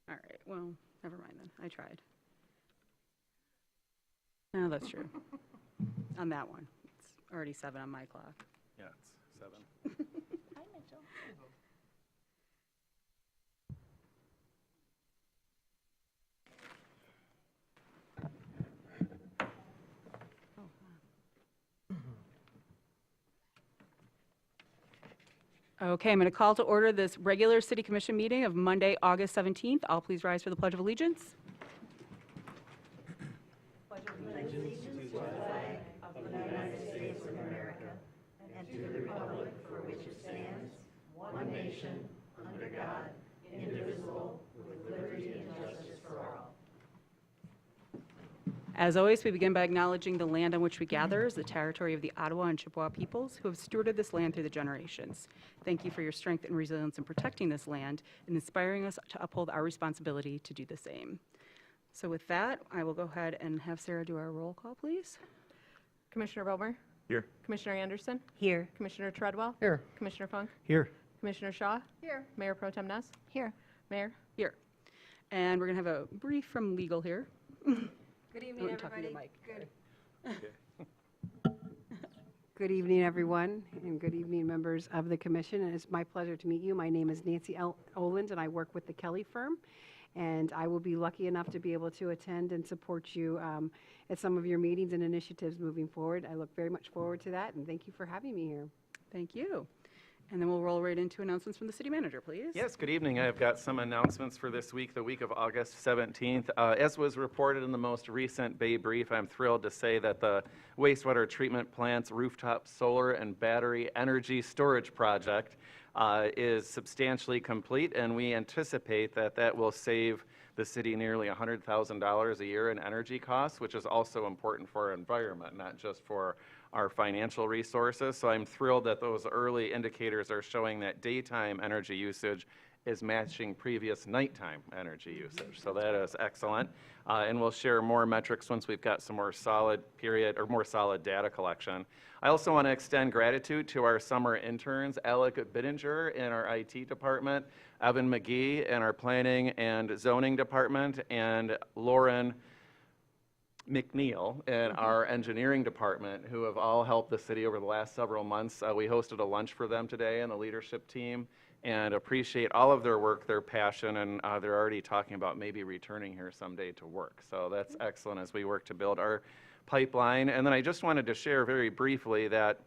All right, well, never mind then. I tried. No, that's true. On that one. It's already 7 on my clock. Yeah, it's 7. Hi, Mitchell. Okay, I'm going to call to order this regular City Commission meeting of Monday, August 17th. All please rise for the Pledge of Allegiance. As always, we begin by acknowledging the land on which we gather is the territory of the Ottawa and Chippewa peoples who have stewarded this land through the generations. Thank you for your strength and resilience in protecting this land and inspiring us to uphold our responsibility to do the same. So with that, I will go ahead and have Sarah do our roll call, please. Commissioner Bomer? Here. Commissioner Anderson? Here. Commissioner Treadwell? Here. Commissioner Funk? Here. Commissioner Shaw? Here. Mayor Pro Tem Ness? Here. Mayor? Here. And we're going to have a brief from legal here. Good evening, Don't talk into everybody. the mic. Good evening, everyone, and good evening, members of the commission. And it's my pleasure to meet you. My name is Nancy Oland, and I work with the Kelly firm. And I will be lucky enough to be able to attend and support you at some of your meetings and initiatives moving forward. I look very much forward to that, and thank you for having me here. Thank you. And then we'll roll right into announcements from the city manager, please. Yes, good evening. I've got some announcements for this week, the week of August 17th. As was reported in the most recent Bay Brief, I'm thrilled to say that the wastewater treatment plant's rooftop solar and battery energy storage project is substantially complete, and we anticipate that that will save the city nearly $100,000 a year in energy costs, which is also important for our environment, not just for our financial resources. So I'm thrilled that those early indicators are showing that daytime energy usage is matching previous nighttime energy usage. So that is excellent. And we'll share more metrics once we've got some more solid data collection. I also want to extend gratitude to our summer interns, Alec Bittinger in our IT department, Evan McGee in our planning and zoning department, and Lauren McNeil in our engineering department, who have all helped the city over the last several months. We hosted a lunch for them today and the leadership team, and appreciate all of their work, their passion, and they're already talking about maybe returning here someday to work. So that's excellent as we work to build our pipeline. And then I just wanted to share very briefly that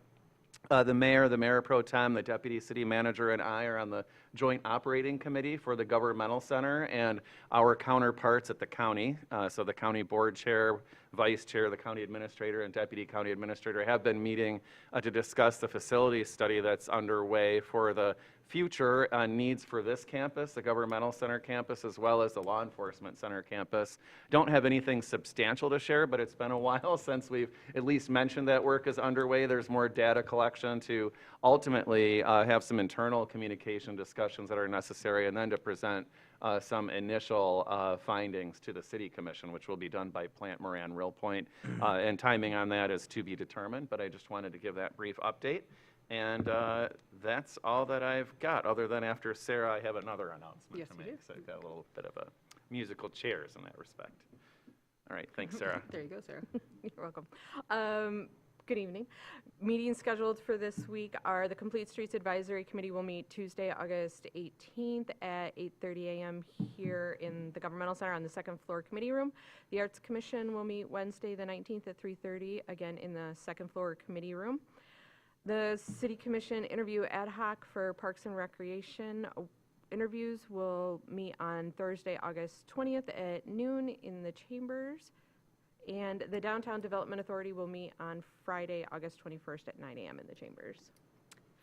the mayor pro tem, the deputy city manager, and I are on the joint operating committee for the governmental center, and our counterparts at the county, so the county board chair, vice chair, the county administrator, and deputy county administrator have been meeting to discuss the facility study that's underway for the future needs for this campus, the governmental center campus, as well as the law enforcement center campus. Don't have anything substantial to share, but it's been a while since we've at least mentioned that work is underway. There's more data collection to ultimately have some internal communication discussions that are necessary, and then to present some initial findings to the City Commission, which will be done by Plant Moran Real Point. And timing on that is to be determined, but I just wanted to give that brief update. And that's all that I've got, other than after Sarah, I have another announcement Yes, to you make. do. So I've got a little bit of a musical chairs in that respect. All right, thanks, Sarah. There you go, Sarah. You're welcome. Good evening. Meetings scheduled for this week are the Complete Streets Advisory Committee will meet Tuesday, August 18th at 8:30 a.m. here in the Governmental Center on the second floor committee room. The Arts Commission will meet Wednesday, the 19th at 3:30, again in the second floor committee room. The City Commission interview ad hoc for Parks and Recreation interviews will meet on Thursday, August 20th at noon in the chambers. And the Downtown Development Authority will meet on Friday, August 21st at 9 a.m. in the chambers.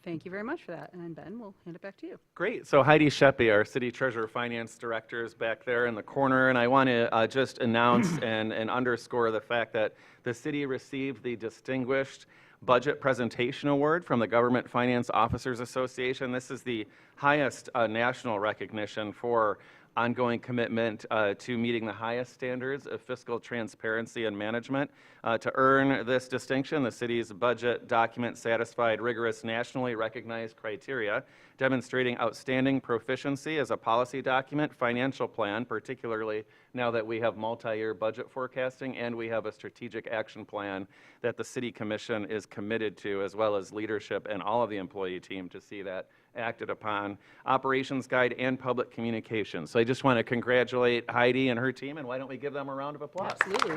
Thank you very much for that. And Ben, we'll hand it back to you. Great. So Heidi Sheppy, our City Treasurer Finance Director, is back there in the corner. And I want to just announce and underscore the fact that the city received the Distinguished Budget Presentation Award from the Government Finance Officers Association. This is the highest national recognition for ongoing commitment to meeting the highest standards of fiscal transparency and management. To earn this distinction, the city's budget document satisfied rigorous nationally recognized criteria, demonstrating outstanding proficiency as a policy document, financial plan, particularly now that we have multi-year budget forecasting, and we have a strategic action plan that the City Commission is committed to, as well as leadership and all of the employee team to see that acted upon, operations guide, and public communications. So I just want to congratulate Heidi and her team, and why don't we give them a round of applause? Absolutely.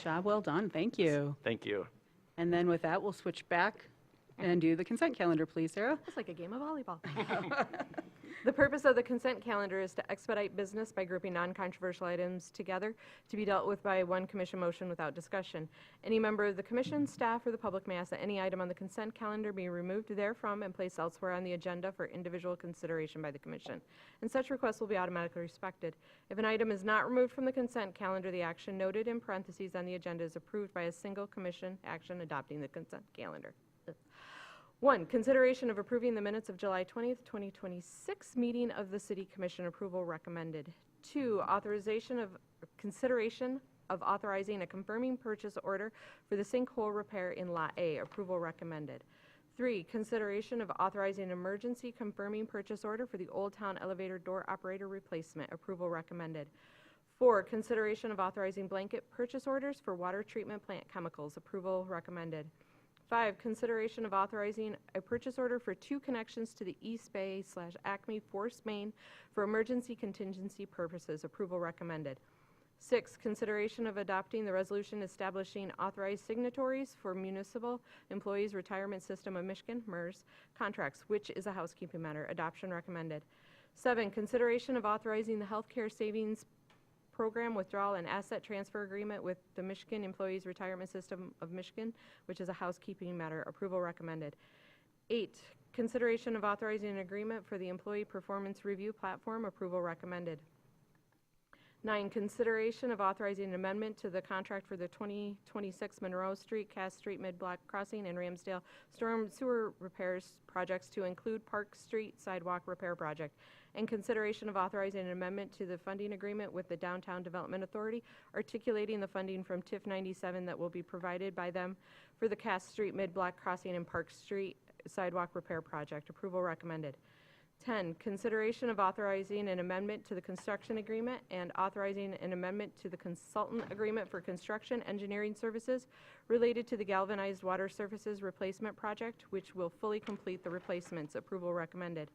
Job well done. Thank you. Thank you. And then with that, we'll switch back and do the consent calendar, please, Sarah. It's like a game of volleyball. The purpose of the consent calendar is to expedite business by grouping non-controversial items together to be dealt with by one commission motion without discussion. Any member of the commission, staff, or the public may ask that any item on the consent calendar be removed therefrom and placed elsewhere on the agenda for individual consideration by the commission, and such requests will be automatically respected. If an item is not removed from the consent calendar, the action noted in parentheses on the agenda is approved by a single commission action adopting the consent calendar. 1, consideration of approving the minutes of July 20th, 2026 meeting of the City Commission. Approval recommended. 2, consideration of authorizing a confirming purchase order for the sinkhole repair in Lot A. Approval recommended. 3, consideration of authorizing an emergency confirming purchase order for the Old Town Elevator Door Operator Replacement. Approval recommended. 4, consideration of authorizing blanket purchase orders for water treatment plant chemicals. Approval recommended. 5, consideration of authorizing a purchase order for 2 connections to the East Bay/Acme Force Main for emergency contingency purposes. Approval recommended. 6, consideration of adopting the resolution establishing authorized signatories for Municipal Employees Retirement System of Michigan, MERS, contracts, which is a housekeeping matter. Adoption recommended. 7, consideration of authorizing the healthcare savings program withdrawal and asset transfer agreement with the Michigan Employees Retirement System of Michigan, which is a housekeeping matter. Approval recommended. 8, consideration of authorizing an agreement for the Employee Performance Review Platform. Approval recommended. 9, consideration of authorizing an amendment to the contract for the 2026 Monroe Street, Cass Street Mid-Block Crossing, and Ramsdale Storm Sewer Repairs projects to include Park Street Sidewalk Repair Project, and consideration of authorizing an amendment to the funding agreement with the Downtown Development Authority, articulating the funding from TIF 97 that will be provided by them for the Cass Street Mid-Block Crossing and Park Street Sidewalk Repair Project. Approval recommended. 10, consideration of authorizing an amendment to the construction agreement and authorizing an amendment to the consultant agreement for construction engineering services related to the galvanized water surfaces replacement project, which will fully complete the replacements. Approval recommended.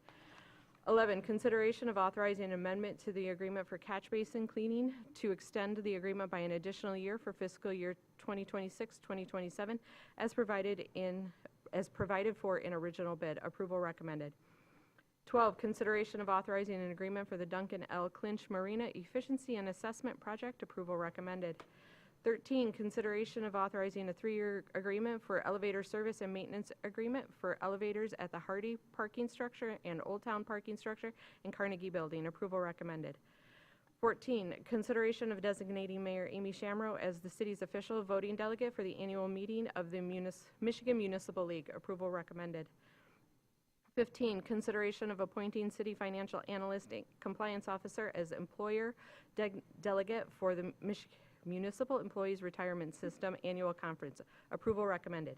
11, consideration of authorizing an amendment to the agreement for catch basin cleaning to extend the agreement by an additional year for fiscal year 2026-2027 as provided for in original bid. Approval recommended. 12, consideration of authorizing an agreement for the Duncan L. Clinch Marina Efficiency and Assessment Project. Approval recommended. 13, consideration of authorizing a 3-year agreement for elevator service and maintenance agreement for elevators at the Hardy Parking Structure and Old Town Parking Structure and Carnegie Building. Approval recommended. 14, consideration of designating Mayor Amy Shamrow as the city's official voting delegate for the annual meeting of the Michigan Municipal League. Approval recommended. 15, consideration of appointing city financial analyst and compliance officer as employer delegate for the Municipal Employees Retirement System Annual Conference. Approval recommended.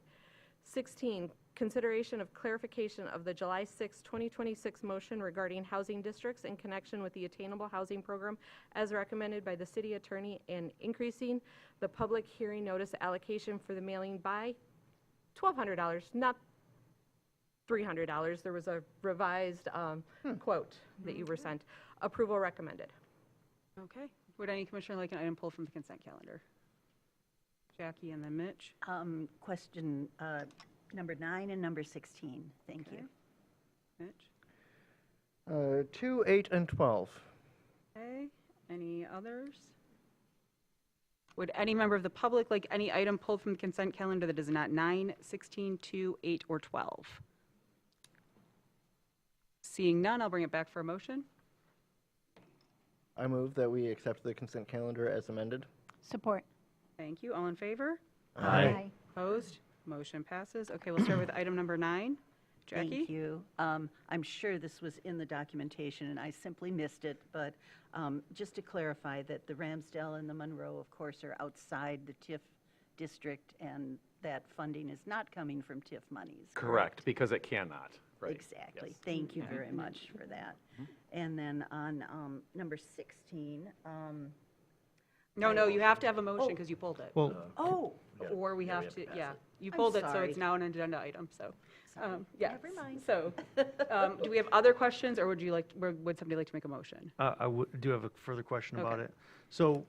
16, consideration of clarification of the July 6, 2026 motion regarding housing districts in connection with the Attainable Housing Program as recommended by the city attorney and increasing the public hearing notice allocation for the mailing by $1,200, not $300. There was a revised quote that you were sent. Approval recommended. Okay. Would any commissioner like an item pulled from the consent calendar? Jackie and then Mitch. Question number 9 and number 16. Thank you. Mitch? 2, 8, and 12. Okay. Any others? Would any member of the public like any item pulled from the consent calendar that is not 9, 16, 2, 8, or 12? Seeing none, I'll bring it back for a motion. I move that we accept the consent calendar as amended. Support. Thank you. All in favor? Aye. Opposed? Motion passes. Okay, we'll start with item number 9. Jackie? Thank you. I'm sure this was in the documentation, and I simply missed it, but just to clarify that the Ramsdale and the Monroe, of course, are outside the TIF district, and that funding is not coming from TIF monies. Correct, because it cannot. Right. Exactly. Yes. Thank you very much for that. And then on number 16, No, you have to have a motion because you pulled it. Well, oh, Or we yeah, we have have to, to pass yeah, it. you I'm pulled it, so sorry. it's now an agenda item, so. sorry. Yeah. Never mind. So, do we have other questions, or would somebody like to make a motion? do have a further question about Okay. it. So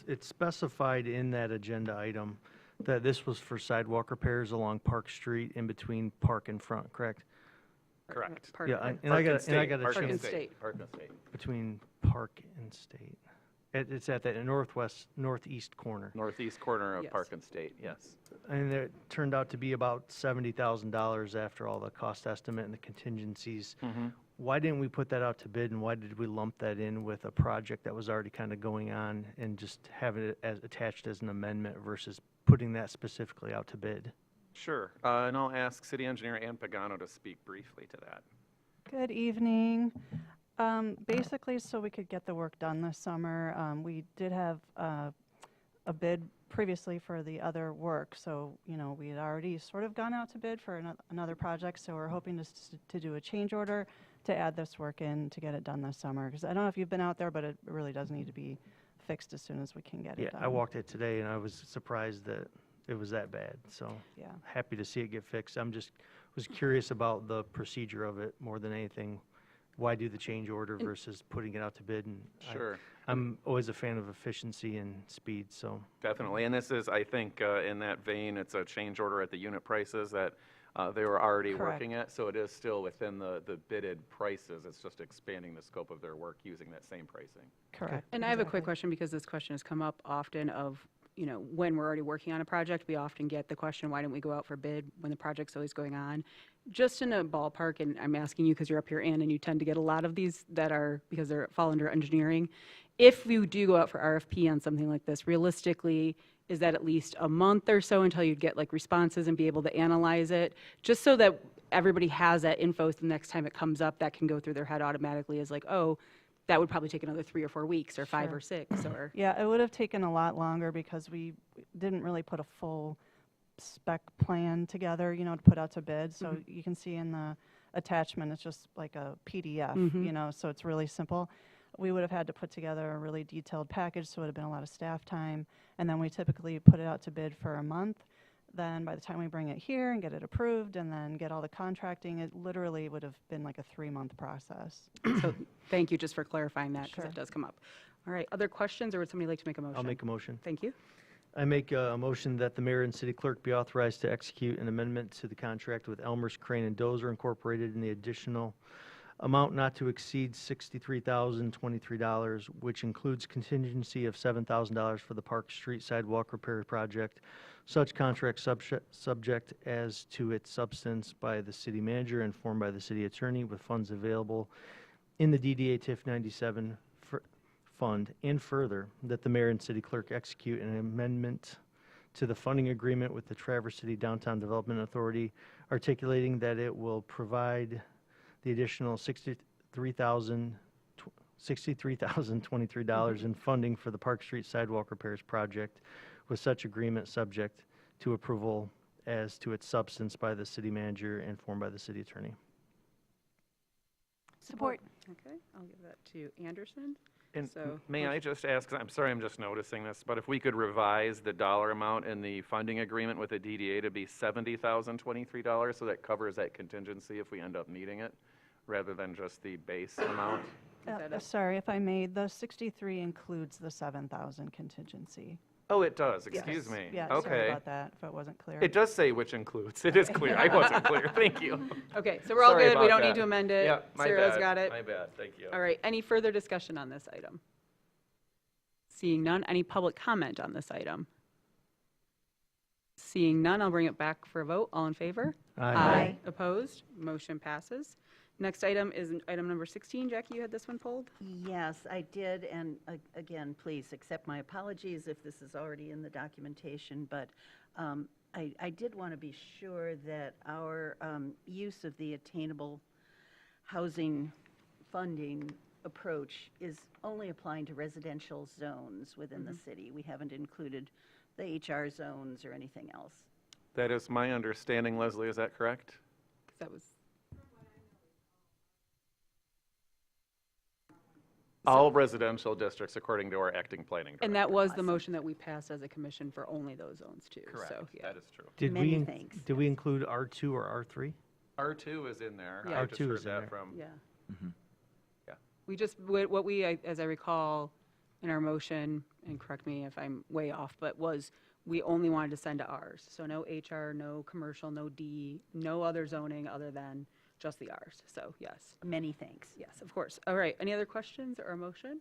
it's specified in that agenda item that this was for sidewalk repairs along Park Street in between Park and Front, correct? Correct. Park- Yeah, Park- and I got a Park and chance State. Park and State. between Park and State. It's at the northeast corner. Northeast corner of Yes. Park and State, yes. And it turned out to be about $70,000 after all the cost estimate and the contingencies. Why didn't we put that out to bid, and why did we lump that in with a project that was already kind of going on and just have it as attached as an amendment versus putting that specifically out to bid? Sure, and I'll ask City Engineer Ann Pagano to speak briefly to that. Good evening. Basically, so we could get the work done this summer, we did have a bid previously for the other work. So, you know, we had already sort of gone out to bid for another project. So we're hoping to do a change order to add this work in to get it done this summer. Because I don't know if you've been out there, but it really does need to be fixed as soon as we can get Yeah, it done. I walked it today, and I was surprised that it was that bad, so Yeah. happy to see it get fixed. Was curious about the procedure of it more than anything. Why do the change order versus putting it out to bid? And Sure. I'm always a fan of efficiency and speed, so. Definitely, and this is, I think, in that vein, it's a change order at the unit prices that they were already Correct. working at, so it is still within the bidded prices. It's just expanding the scope of their work using that same pricing. Correct. And I have a quick exactly. question, because this question has come up often of, you know, when we're already working on a project, we often get the question, why don't we go out for bid when the project's always going on? Just in a ballpark, and I'm asking you because you're up here, Ann, and you tend to get a lot of these that are, because they fall under engineering. If you do go out for RFP on something like this, realistically, is that at least a month or so until you get like responses and be able to analyze it? Just so that everybody has that info, so the next time it comes up, that can go through their head automatically as like, oh, that would probably take another 3 or 4 weeks, or 5 Sure. or 6, or. Yeah, it would have taken a lot longer because we didn't really put a full spec plan together, you know, to put out to bid. So you can see in the attachment, it's just like a PDF, you know, so it's really simple. We would have had to put together a really detailed package, so it would have been a lot of staff time. And then we typically put it out to bid for a month. Then by the time we bring it here and get it approved and then get all the contracting, it literally would have been like a 3-month process. So thank you just for clarifying that, because Sure. it does come up. All right, other questions, or would somebody like to make a motion? I'll make a motion. Thank you. I make a motion that the mayor and city clerk be authorized to execute an amendment to the contract with Elmer's Crane and Dozer Incorporated in the additional amount not to exceed $63,023, which includes contingency of $7,000 for the Park Street sidewalk repair project. Such contract subject as to its substance by the city manager and formed by the city attorney, with funds available in the DDA TIF 97 fund, and further, that the mayor and city clerk execute an amendment to the funding agreement with the Traverse City Downtown Development Authority, articulating that it will provide the additional $63,023 in funding for the Park Street sidewalk repairs project, with such agreement subject to approval as to its substance by the city manager and formed by the city attorney. Support. Okay, I'll give that to Anderson. And So, may I just ask, 'cause I'm sorry, I'm just noticing this, but if we could revise the dollar amount in the funding agreement with the DDA to be $70,023, so that covers that contingency if we end up needing it, rather than just the base amount? that a- Sorry, if I may, the 63 includes the 7,000 contingency. Oh, it does, excuse Yes. me. Yeah, sorry Okay. about that, if it wasn't clear. It does say which includes, it is clear, I wasn't clear, thank you. Okay, so we're all Sorry good, we about don't need that. to amend it. Yeah, my Sarah's bad, got it. my bad, thank you. All right, any further discussion on this item? Seeing none, any public comment on this item? Seeing none, I'll bring it back for a vote. All in favor? Aye. Opposed? Motion passes. Next item is item number 16. Jackie, you had this one pulled? Yes, I did, and again, please accept my apologies if this is already in the documentation, but I did want to be sure that our use of the attainable housing funding approach is only applying to residential zones within the city. We haven't included the HR zones or anything else. That is my understanding, Leslie, is that correct? 'Cause that was, All residential districts according to our acting planning director. and that was the motion that we passed as a commission for only those zones too. Correct, So, yeah. that is true. Did Many we, thanks. did we include R2 or R3? R2 is in there. Yeah. I just R2 heard is in that there. from, Yeah. We just, what we, as I recall, in our motion, and correct me if I'm way off, but was, we only wanted to send to ours. So no HR, no commercial, no D, no other zoning other than just the ours. So, yes. Many thanks. Yes, of course. All right, any other questions or a motion?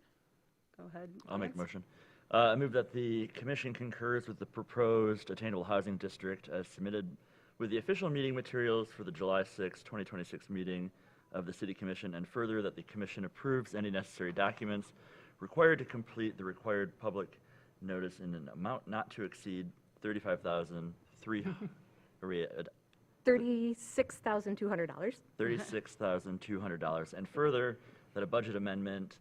Go ahead. I'll make a Lance. motion. I move that the commission concurs with the proposed attainable housing district as submitted with the official meeting materials for the July 6, 2026 meeting of the city commission, and further that the commission approves any necessary documents required to complete the required public notice in an amount not to exceed $36,200. $36,200, and further that a budget amendment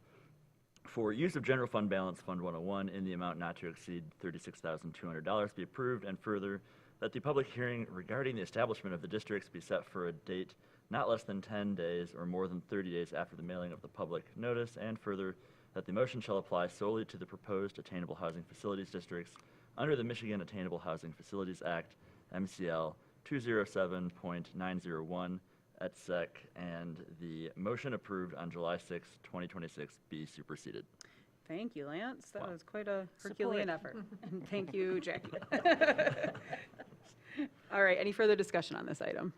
for use of general fund balance Fund 101 in the amount not to exceed $36,200 be approved, and further that the public hearing regarding the establishment of the districts be set for a date not less than 10 days or more than 30 days after the mailing of the public notice, and further that the motion shall apply solely to the proposed attainable housing facilities districts under the Michigan Attainable Housing Facilities Act, MCL 207.901 et sec, and the motion approved on July 6, 2026 be superseded. Thank you, Lance. That Wow. was quite a Herculean effort. And thank you, Jackie. All right, any further discussion on this item?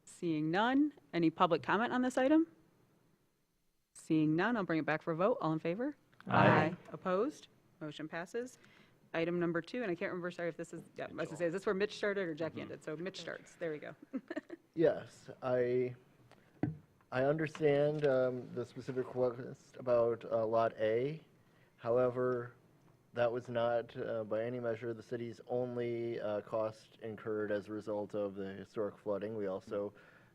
Seeing none, any public comment on this item? Seeing none, I'll bring it back for a vote. All in favor? Aye. Opposed? Motion passes. Item number 2, and I can't remember, sorry if this is, yeah, I was gonna say, is this where Mitch started or Jackie ended? So Mitch starts. There we go. Yes, I understand the specific request about Lot A. However, that was not by any measure the city's only cost incurred as a result of the historic flooding. We also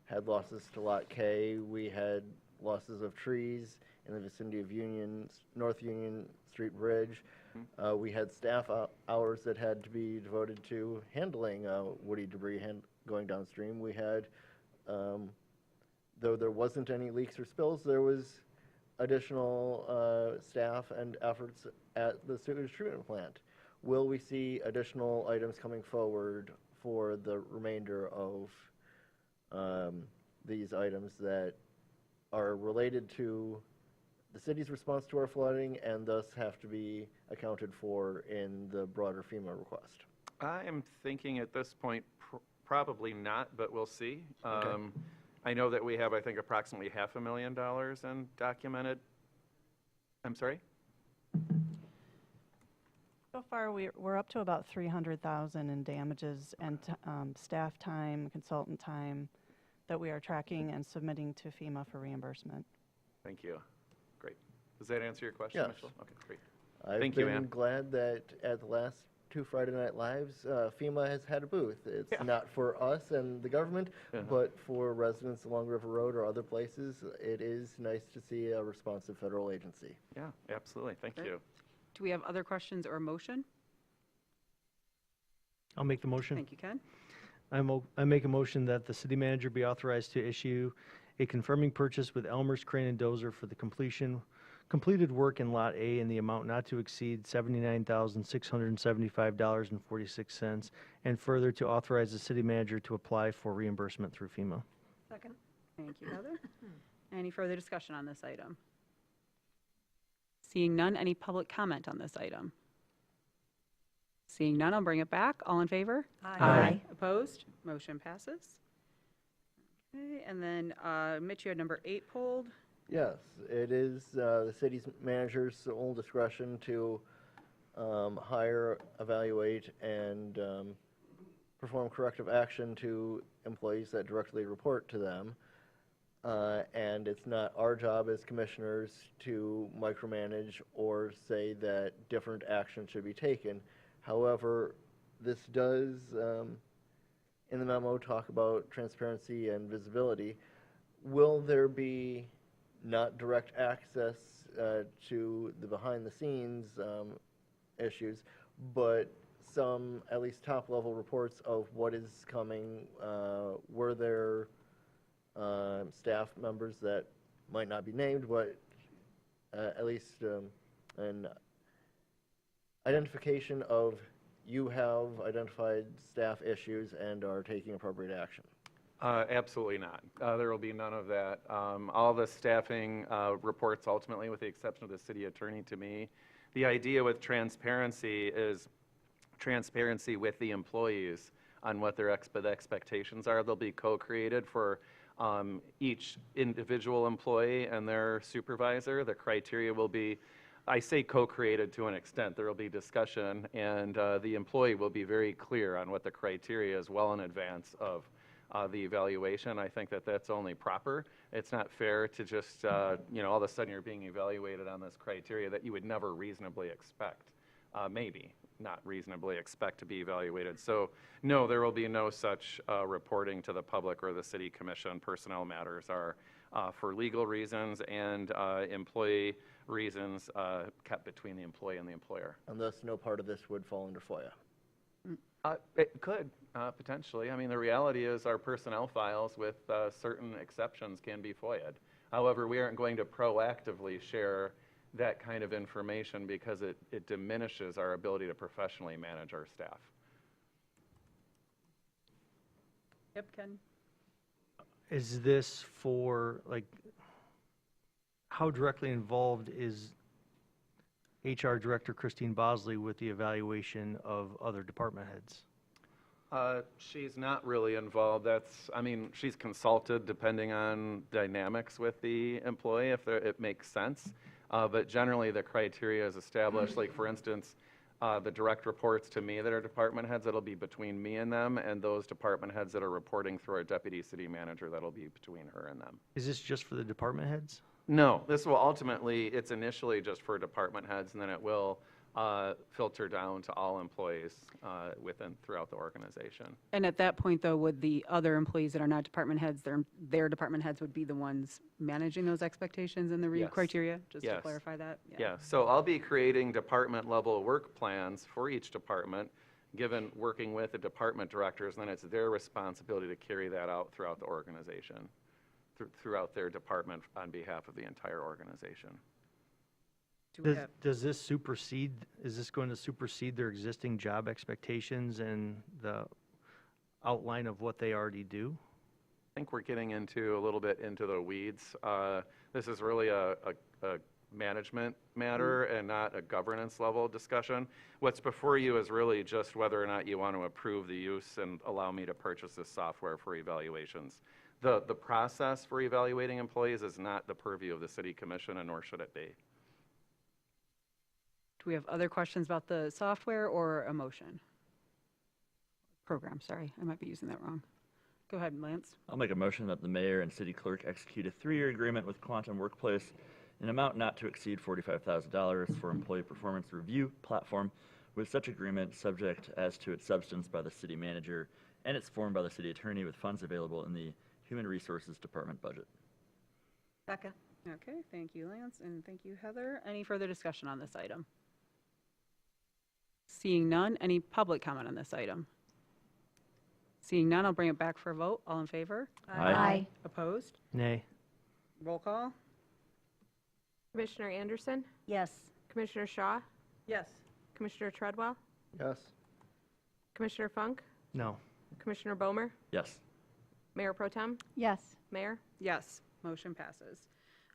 had losses to Lot K. We had losses of trees in the vicinity of North Union Street Bridge. We had staff hours that had to be devoted to handling woody debris going downstream. We had, though there wasn't any leaks or spills, there was additional staff and efforts at the sewage treatment plant. Will we see additional items coming forward for the remainder of these items that are related to the city's response to our flooding and thus have to be accounted for in the broader FEMA request? I am thinking at this point, probably not, but we'll see. I know that we have, I think, approximately $500,000 in documented, I'm sorry? So far, we're up to about 300,000 in damages and staff time, consultant time that we are tracking and submitting to FEMA for reimbursement. Thank you. Great. Does that answer your question, Yes. Mitchell? Okay, great. I've Thank you, been Ann. glad that at the last 2 Friday Night Lives, FEMA has had a booth. It's Yeah. not for us and the government, Uh-huh. but for residents along River Road or other places. It is nice to see a responsive federal agency. Yeah, absolutely. Thank Great. you. Do we have other questions or a motion? I'll make the motion. Thank you, Ken. I make a motion that the city manager be authorized to issue a confirming purchase with Elmer's Crane and Dozer for the completed work in Lot A in the amount not to exceed $79,675.46, and further to authorize the city manager to apply for reimbursement through FEMA. Second. Thank you, Heather. Any further discussion on this item? Seeing none, any public comment on this item? Seeing none, I'll bring it back. All in favor? Aye. Opposed? Motion passes. Okay, and then Mitch, you had number 8 pulled. Yes, it is the city's manager's sole discretion to hire, evaluate, and perform corrective action to employees that directly report to them. And it's not our job as commissioners to micromanage or say that different action should be taken. However, this does, in the memo, talk about transparency and visibility. Will there be not direct access to the behind-the-scenes issues, but some, at least top-level reports of what is coming? Were there staff members that might not be named, but at least an identification of you have identified staff issues and are taking appropriate action? Absolutely not. There will be none of that. All the staffing reports ultimately, with the exception of the city attorney to me. The idea with transparency is transparency with the employees on what their expectations are. They'll be co-created for each individual employee and their supervisor. The criteria will be, I say co-created to an extent. There will be discussion, and the employee will be very clear on what the criteria is well in advance of the evaluation. I think that that's only proper. It's not fair to just, all of a sudden you're being evaluated on this criteria that you would never reasonably expect, maybe not reasonably expect to be evaluated. So no, there will be no such reporting to the public or the city commission. Personnel matters are for legal reasons and employee reasons kept between the employee and the employer. And thus, no part of this would fall under FOIA. It could, potentially. I mean, the reality is our personnel files with certain exceptions can be FOIA'd. However, we aren't going to proactively share that kind of information because it diminishes our ability to professionally manage our staff. Yep, Ken? Is this for, like, how directly involved is HR Director Christine Bosley with the evaluation of other department heads? She's not really involved. She's consulted depending on dynamics with the employee, if it makes sense. But generally, the criteria is established. Like, for instance, the direct reports to me that are department heads, that'll be between me and them, and those department heads that are reporting through our deputy city manager, that'll be between her and them. Is this just for the department heads? No, this will ultimately, it's initially just for department heads, and then it will filter down to all employees throughout the organization. And at that point, though, would the other employees that are not department heads, their department heads would be the ones managing those expectations and the Yes. criteria? Just to Yes. clarify that? Yeah, so I'll be creating department level work plans for each department, working with the department directors, and then it's their responsibility to carry that out throughout the organization, throughout their department on behalf of the entire organization. Do we have- Does this is this going to supersede their existing job expectations and the outline of what they already do? I think we're getting a little bit into the weeds. This is really a management matter and not a governance level discussion. What's before you is really just whether or not you want to approve the use and allow me to purchase this software for evaluations. The process for evaluating employees is not the purview of the city commission, and nor should it be. Do we have other questions about the software or a motion? Program, sorry, I might be using that wrong. Go ahead, Lance. I'll make a motion that the mayor and city clerk execute a 3-year agreement with Quantum Workplace in an amount not to exceed $45,000 for employee performance review platform, with such agreement subject as to its substance by the city manager and its form by the city attorney, with funds available in the Human Resources Department budget. Becca? Okay, thank you, Lance, and thank you, Heather. Any further discussion on this item? Seeing none, any public comment on this item? Seeing none, I'll bring it back for a vote. All in favor? Aye. Opposed? Nay. Roll call? Commissioner Anderson, Yes. Commissioner Shaw, Yes. Commissioner Treadwell, Yes. Commissioner Funk, No. Commissioner Bomer, Yes. Mayor Pro Tem, Yes. Mayor. Yes, motion passes.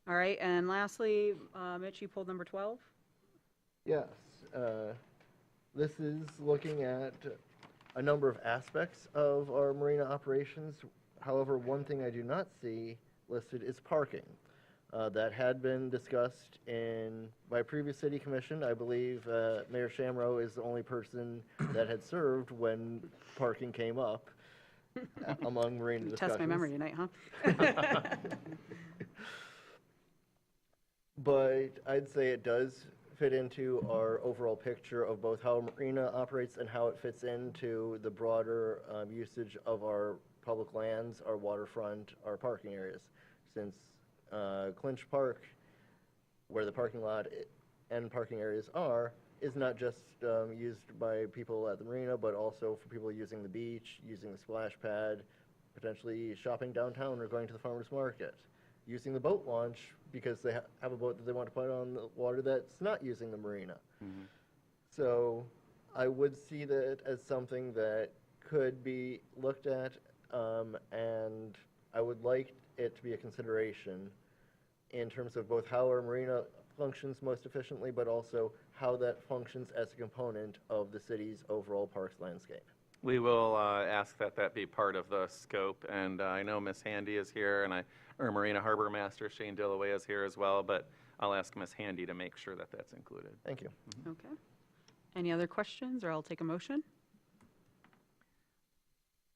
All right, and lastly, Mitch, you pulled number 12? Yes. This is looking at a number of aspects of our marina operations. However, one thing I do not see listed is parking. That had been discussed by previous city commission. I believe Mayor Shamrow is the only person that had served when parking came up among marina discussions. Test my memory tonight, huh? But I'd say it does fit into our overall picture of both how Marina operates and how it fits into the broader usage of our public lands, our waterfront, our parking areas. Since Clinch Park, where the parking lot and parking areas are, is not just used by people at the marina, but also for people using the beach, using the splash pad, potentially shopping downtown or going to the farmer's market, using the boat launch because they have a boat that they want to put on the water that's not using the marina. So I would see that as something that could be looked at, and I would like it to be a consideration in terms of both how our marina functions most efficiently, but also how that functions as a component of the city's overall parks landscape. We will ask that that be part of the scope, and I know Ms. Handy is here, and our Marina Harbor Master Shane Dillaway is here as well, but I'll ask Ms. Handy to make sure that that's included. Thank you. Okay. Any other questions, or I'll take a motion?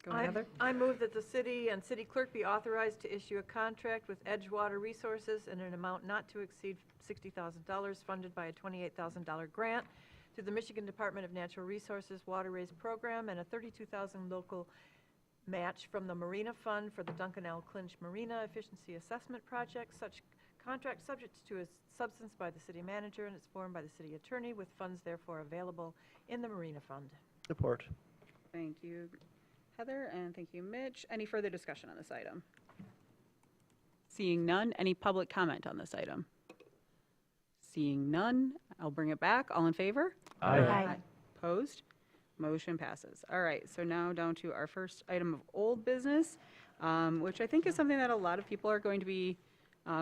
Go ahead, Heather. I move that the city and city clerk be authorized to issue a contract with Edgewater Resources in an amount not to exceed $60,000 funded by a $28,000 grant through the Michigan Department of Natural Resources Waterways Program and a $32,000 local match from the Marina Fund for the Duncan L. Clinch Marina Efficiency Assessment Project. Such contract subject to a substance by the city manager and its form by the city attorney, with funds therefore available in the Marina Fund. Support. Thank you, Heather, and thank you, Mitch. Any further discussion on this item? Seeing none, any public comment on this item? Seeing none, I'll bring it back. All in favor? Aye. Opposed? Motion passes. All right, so now down to our first item of old business, which I think is something that a lot of people are going to be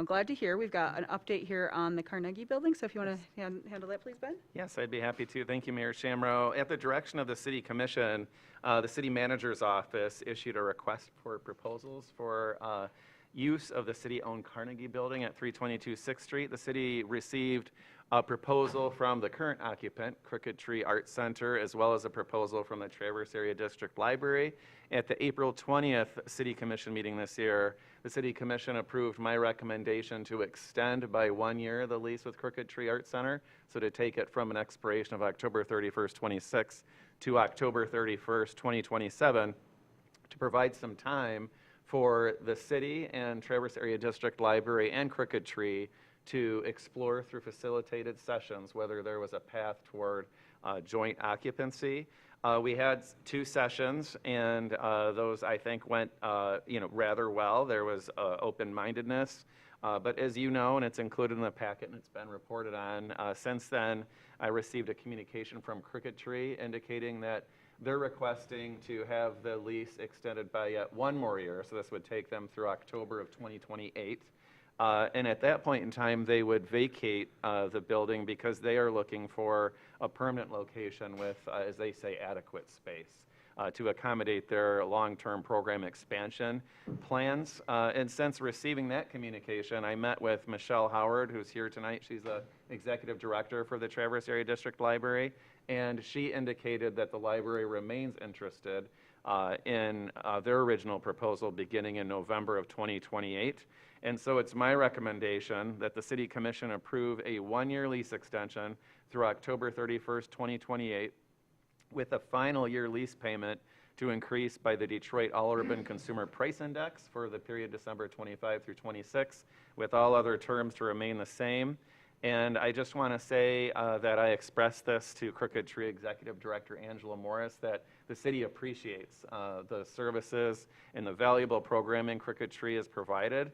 glad to hear. We've got an update here on the Carnegie Building, so if you want to handle that, please, Ben? Yes, I'd be happy to. Thank you, Mayor Shamrow. At the direction of the City Commission, the City Manager's Office issued a request for proposals for use of the city-owned Carnegie Building at 322 6th Street. The city received a proposal from the current occupant, Crooked Tree Arts Center, as well as a proposal from the Traverse Area District Library. At the April 20th City Commission meeting this year, the City Commission approved my recommendation to extend by 1 year the lease with Crooked Tree Arts Center, so to take it from an expiration of October 31st, 26 to October 31st, 2027, to provide some time for the city and Traverse Area District Library and Crooked Tree to explore through facilitated sessions whether there was a path toward joint occupancy. We had 2 sessions, and those, I think, went rather well. There was open-mindedness, but as you know, and it's included in the packet and it's been reported on, since then I received a communication from Crooked Tree indicating that they're requesting to have the lease extended by yet 1 more year, so this would take them through October of 2028. And at that point in time, they would vacate the building because they are looking for a permanent location with, as they say, adequate space to accommodate their long-term program expansion plans. And since receiving that communication, I met with Michelle Howard, who's here tonight. She's the executive director for the Traverse Area District Library, and she indicated that the library remains interested in their original proposal beginning in November of 2028. And so it's my recommendation that the City Commission approve a 1-year lease extension through October 31st, 2028, with a final year lease payment to increase by the Detroit All-Urban Consumer Price Index for the period December 25 through 26, with all other terms to remain the same. And I just want to say that I expressed this to Crooked Tree Executive Director Angela Morris, that the city appreciates the services and the valuable programming Crooked Tree has provided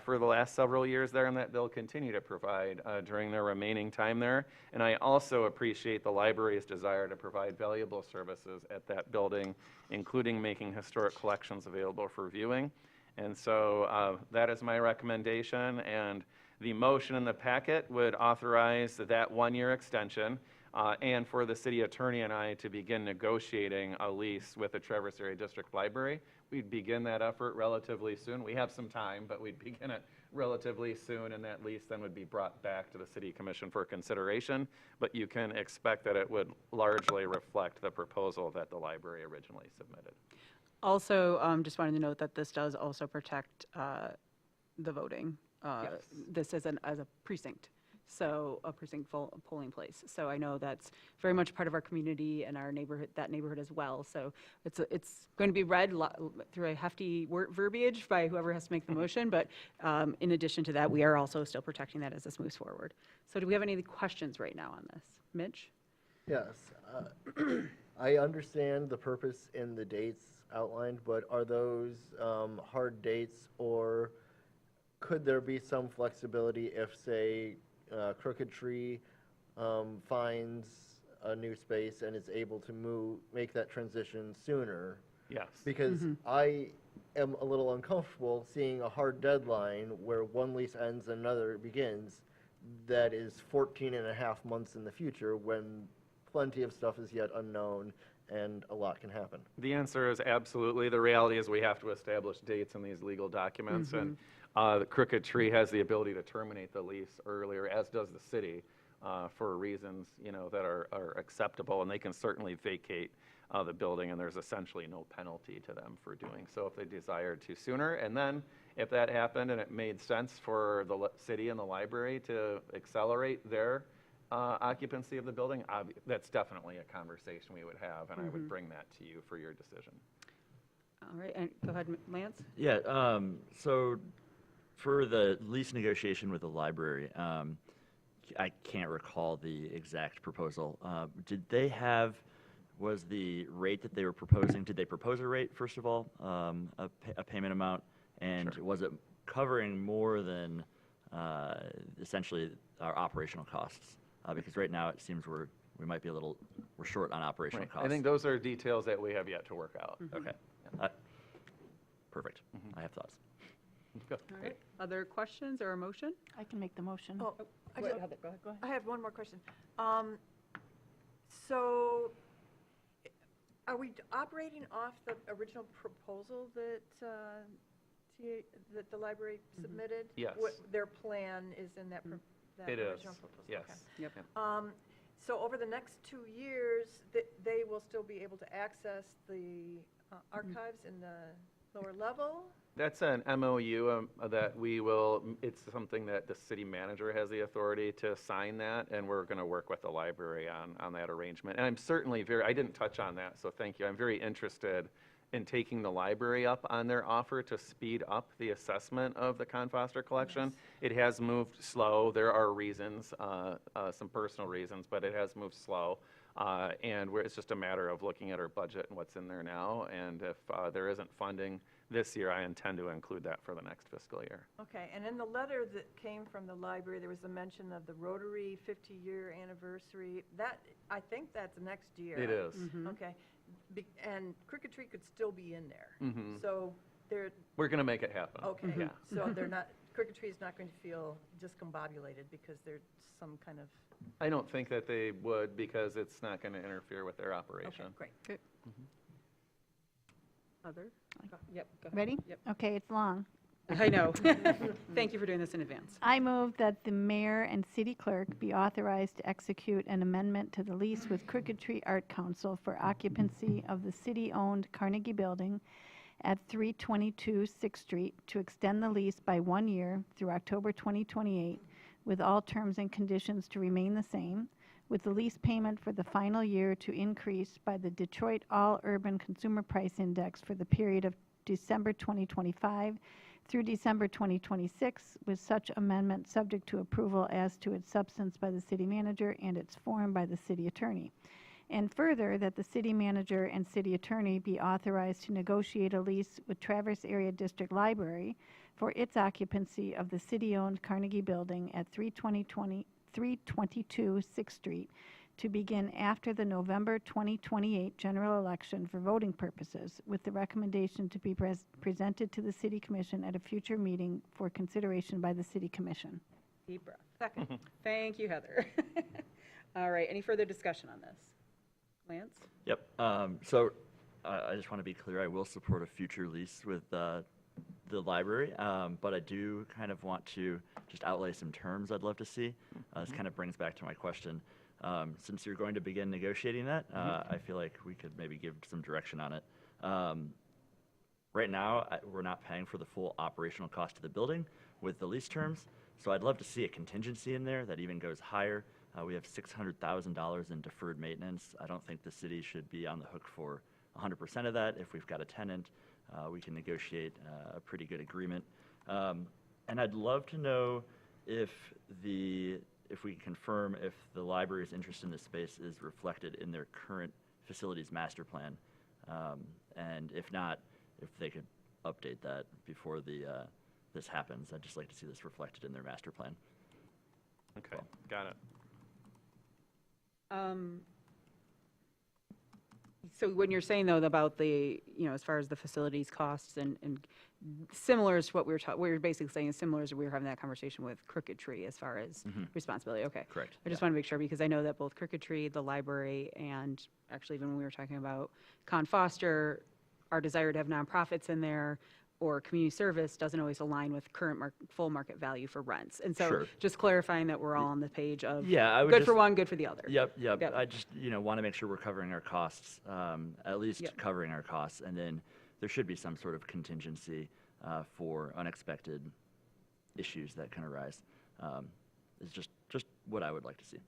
for the last several years there, and that they'll continue to provide during their remaining time there. And I also appreciate the library's desire to provide valuable services at that building, including making historic collections available for viewing. And so that is my recommendation, and the motion in the packet would authorize that 1-year extension and for the city attorney and I to begin negotiating a lease with the Traverse Area District Library. We'd begin that effort relatively soon. We have some time, but we'd begin it relatively soon, and that lease then would be brought back to the City Commission for consideration. But you can expect that it would largely reflect the proposal that the library originally submitted. Also, just wanted to note that this does also protect the voting. Yes. This is as a precinct. so a precinct polling place. So I know that's very much part of our community and our neighborhood, that neighborhood as well. So it's going to be read through a hefty verbiage by whoever has to make the motion, but in addition to that, we are also still protecting that as this moves forward. So do we have any questions right now on this? Mitch? Yes. I understand the purpose in the dates outlined, but are those hard dates, or could there be some flexibility if, say, Crooked Tree finds a new space and is able to make that transition sooner? Yes. Because I am a little uncomfortable seeing a hard deadline where one lease ends and another begins that is 14 and a half months in the future when plenty of stuff is yet unknown and a lot can happen. The answer is absolutely. The reality is we have to establish dates in these legal documents, and the Crooked Tree has the ability to terminate the lease earlier, as does the city, for reasons, that are acceptable, and they can certainly vacate the building, and there's essentially no penalty to them for doing so if they desired to sooner. And then if that happened and it made sense for the city and the library to accelerate their occupancy of the building, that's definitely a conversation we would have, and I would bring that to you for your decision. All right, and go ahead, Lance. Yeah, so for the lease negotiation with the library, I can't recall the exact proposal. Was the rate that they were proposing, did they propose a rate, first of all, a payment amount? And was it covering more than essentially our operational costs? Because right now it seems we might be we're short on operational costs. I think those are details that we have yet to work out. Okay. Perfect. I have thoughts. All right, other questions or a motion? I can make the motion. Oh, Go ahead, Heather, go ahead. I have one more question. So are we operating off the original proposal that that the library submitted? Yes. What their plan is in that that It is, original proposal? yes. Okay. Yep. So over the next 2 years, they will still be able to access the archives in the lower level? That's an MOU that it's something that the city manager has the authority to sign that, and we're going to work with the library on that arrangement. And I'm certainly I didn't touch on that, so thank you. I'm very interested in taking the library up on their offer to speed up the assessment of the Con Foster collection. Yes. It has moved slow. There are reasons, some personal reasons, but it has moved slow. And it's just a matter of looking at our budget and what's in there now. And if there isn't funding this year, I intend to include that for the next fiscal year. Okay, and in the letter that came from the library, there was a mention of the Rotary 50-year anniversary. I think that's next year. It is. Okay, and Crooked Tree could still be in there. Mhm. So We're going to make it happen. okay, Yeah. so Crooked Tree is not going to feel discombobulated because there's some kind of, I don't think that they would, because it's not going to interfere with their okay, operation. great. Other? Yep, go ahead. Ready? Yep. Okay, it's long. I know. Thank you for doing this in advance. I move that the mayor and city clerk be authorized to execute an amendment to the lease with Crooked Tree Art Council for occupancy of the city-owned Carnegie Building at 322 6th Street to extend the lease by 1 year through October 2028, with all terms and conditions to remain the same, with the lease payment for the final year to increase by the Detroit All Urban Consumer Price Index for the period of December 2025 through December 2026, with such amendment subject to approval as to its substance by the city manager and its form by the city attorney. And further, that the city manager and city attorney be authorized to negotiate a lease with Traverse Area District Library for its occupancy of the city-owned Carnegie Building at 322 6th Street to begin after the November 2028 general election for voting purposes, with the recommendation to be presented to the City Commission at a future meeting for consideration by the City Commission. Deep breath. Second. Thank you, Heather. All right, any further discussion on this? Lance? Yep. So I just want to be clear, I will support a future lease with the library, but I do kind of want to just outlay some terms I'd love to see. This kind of brings back to my question. Since you're going to begin negotiating that, I feel like we could maybe give some direction on it. Right now, we're not paying for the full operational cost of the building with the lease terms, So I'd love to see a contingency in there that even goes higher. We have $600,000 in deferred maintenance. I don't think the city should be on the hook for 100% of that. If we've got a tenant, we can negotiate a pretty good agreement. And I'd love to know if we can confirm if the library's interest in this space is reflected in their current facilities master plan. And if not, if they could update that before this happens. I'd just like to see this reflected in their master plan. Okay, got it. So when you're saying though about the, as far as the facilities costs and similar to what what you're basically saying is similar as we were having that conversation with Crooked Tree as far as responsibility. Okay. Correct. I just want to make sure because I know that both Crooked Tree, the library, and actually even when we were talking about Con Foster, our desire to have nonprofits in there or community service doesn't always align with current full market value for rents. And so Sure. just clarifying that we're all on the page of Yeah, I would good for just- one, good for the other. Yep. Yep. I just, want to make sure we're covering our costs, at least Yep. covering our costs. And then there should be some sort of contingency for unexpected issues that can arise. It's just what I would like to see.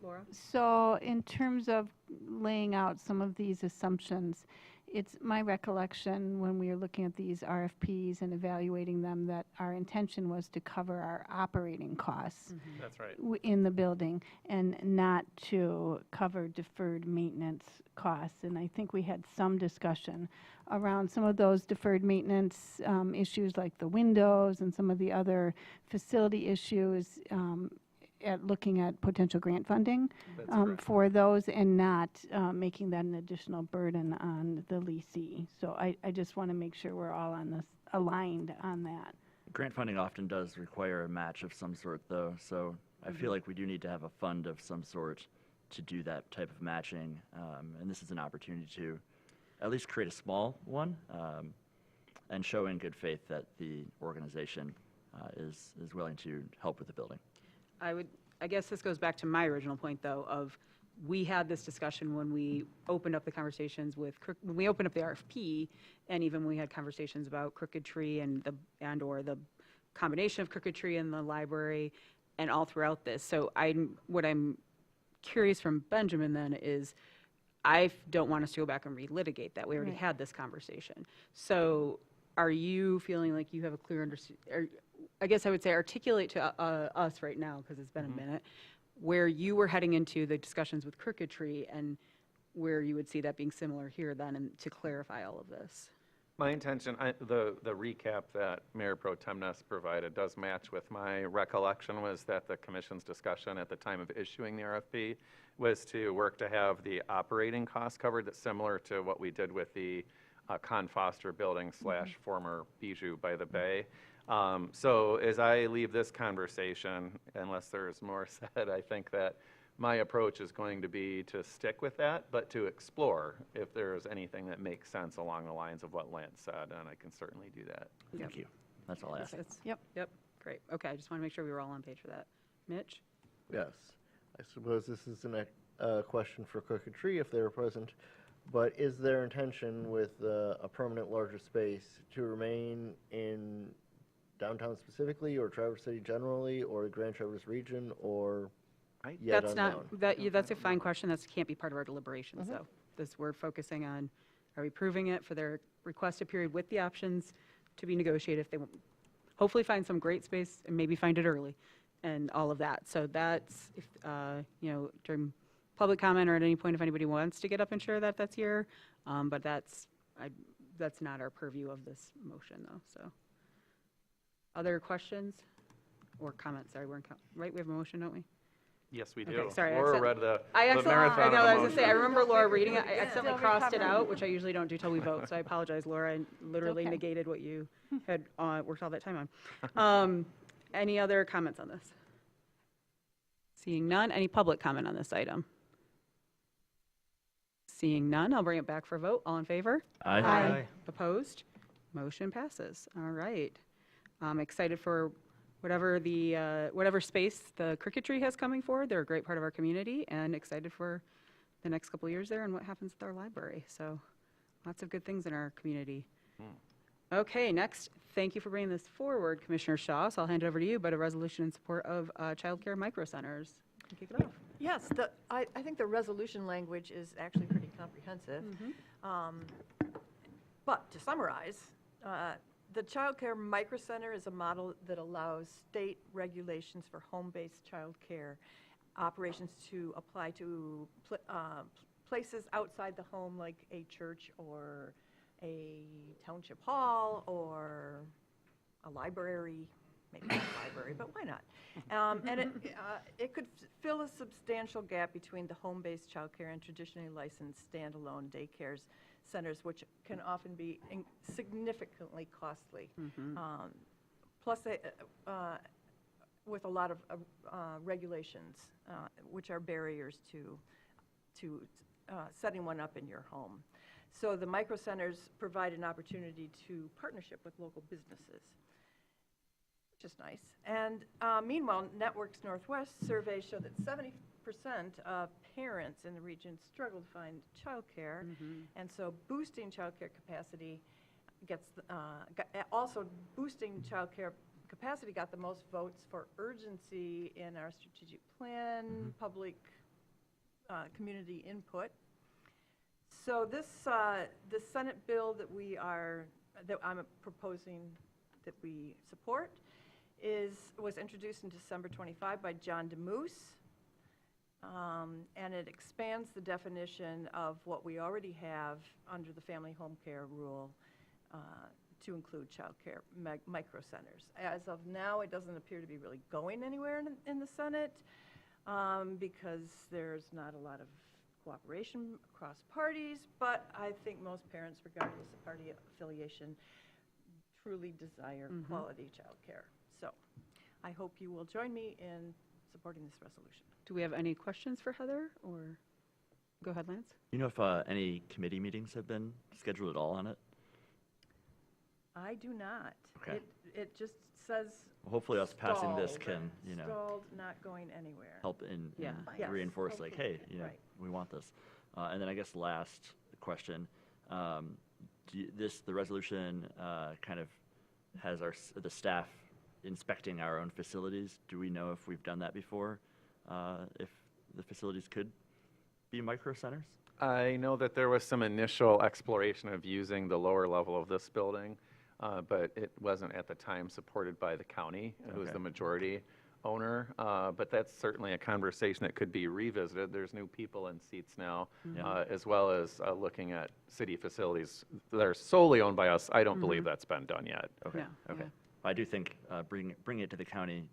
Laura? So in terms of laying out some of these assumptions, it's my recollection when we were looking at these RFPs and evaluating them that our intention was to cover our operating costs That's right. in the building and not to cover deferred maintenance costs. And I think we had some discussion around some of those deferred maintenance issues like the windows and some of the other facility issues at looking at potential grant funding for those and not making that an additional burden on the leasee. So I just want to make sure we're all on this aligned on that. Grant funding often does require a match of some sort, though, so I feel like we do need to have a fund of some sort to do that type of matching, and this is an opportunity to at least create a small one and show in good faith that the organization is willing to help with the building. I guess this goes back to my original point, though, of we had this discussion when we opened up the conversations when we opened up the RFP, and even when we had conversations about Crooked Tree or the combination of Crooked Tree and the library, and all throughout this. So what I'm curious from Benjamin then is, I don't want us to go back and relitigate that. We already Right. had this conversation. So are you feeling like you have a clear understanding? I guess I would say articulate to us right now, because it's been a minute, where you were heading into the discussions with Crooked Tree and where you would see that being similar here then, and to clarify all of this. My intention, the recap that Mayor Pro Tem Ness provided does match with my recollection, was that the commission's discussion at the time of issuing the RFP was to work to have the operating costs covered. That's similar to what we did with the Con Foster building / former Bijou by the Bay. So as I leave this conversation, unless there's more said, I think that my approach is going to be to stick with that, but to explore if there's anything that makes sense along the lines of what Lance said, and I can certainly do that. Thank you. That's all I ask. Yep. Great. Okay, I just want to make sure we were all on page for that. Mitch? Yes. I suppose this is a question for Crooked Tree if they were present, but is their intention with a permanent larger space to remain in downtown specifically, or Traverse City generally, or Grand Traverse region, or yet That's unknown? that's a fine question. That can't be part of our deliberations, though. We're focusing on, are we proving it for their requested period with the options to be negotiated if they hopefully find some great space and maybe find it early and all of that. So that's, if, during public comment or at any point if anybody wants to get up and share that, that's here. But that's not our purview of this motion, though, so. Other questions or comments? Sorry, right? We have a motion, don't we? Yes, we Okay, do. sorry, I Laura accept- read the I marathon I know, of I was gonna say, I emotion. remember Laura reading it. I accidentally crossed it out, which I usually don't do till we vote, so I apologize, Laura. I literally okay. negated what you had worked all that time on. Any other comments on this? Seeing none, any public comment on this item? Seeing none, I'll bring it back for a vote. All in favor? Aye. Opposed? Motion passes. All right. I'm excited for whatever space the Crooked Tree has coming forward. They're a great part of our community, and excited for the next couple of years there and what happens with our library. So lots of good things in our community. Okay, next, thank you for bringing this forward, Commissioner Shaw. So I'll hand it over to you, but a resolution in support of childcare micro centers. Kick it off. Yes, I think the resolution language is actually pretty comprehensive. But to summarize, the Child Care Micro Center is a model that allows state regulations for home-based child care operations to apply to places outside the home, like a church or a township hall or a library, maybe not a library, but why not? And it could fill a substantial gap between the home-based childcare and traditionally licensed standalone daycares centers, which can often be significantly costly. Plus, with a lot of regulations, which are barriers to setting one up in your home. So the micro centers provide an opportunity to partnership with local businesses, which is nice. And meanwhile, Networks Northwest surveys show that 70% of parents in the region struggle to find childcare, and so boosting childcare capacity also boosting childcare capacity got the most votes for urgency in our strategic plan, public community input. So this the Senate bill that I'm proposing that we support was introduced in December 25 by John DeMoose, and it expands the definition of what we already have under the family home care rule to include child care micro centers. As of now, it doesn't appear to be really going anywhere in the Senate because there's not a lot of cooperation across parties, but I think most parents, regardless of party affiliation, truly desire quality child care. So I hope you will join me in supporting this resolution. Do we have any questions for Heather, or go ahead, Lance? You know if any committee meetings have been scheduled at all on it? I do not. Okay. It just says Well, hopefully us passing this stalled. can, Stalled, not going anywhere. help in Yeah. Yes, reinforce like, hey, hopefully, right. we want this. And then I guess last question, the resolution kind of has the staff inspecting our own facilities. Do we know if we've done that before? If the facilities could be micro centers? I know that there was some initial exploration of using the lower level of this building, but it wasn't at the time supported by the county, who was Okay. the majority owner. But that's certainly a conversation that could be revisited. There's new people in seats now, Yeah. as well as looking at city facilities that are solely owned by us. I don't believe that's been done yet. Okay, No, okay. yeah. I do think bringing it to the county,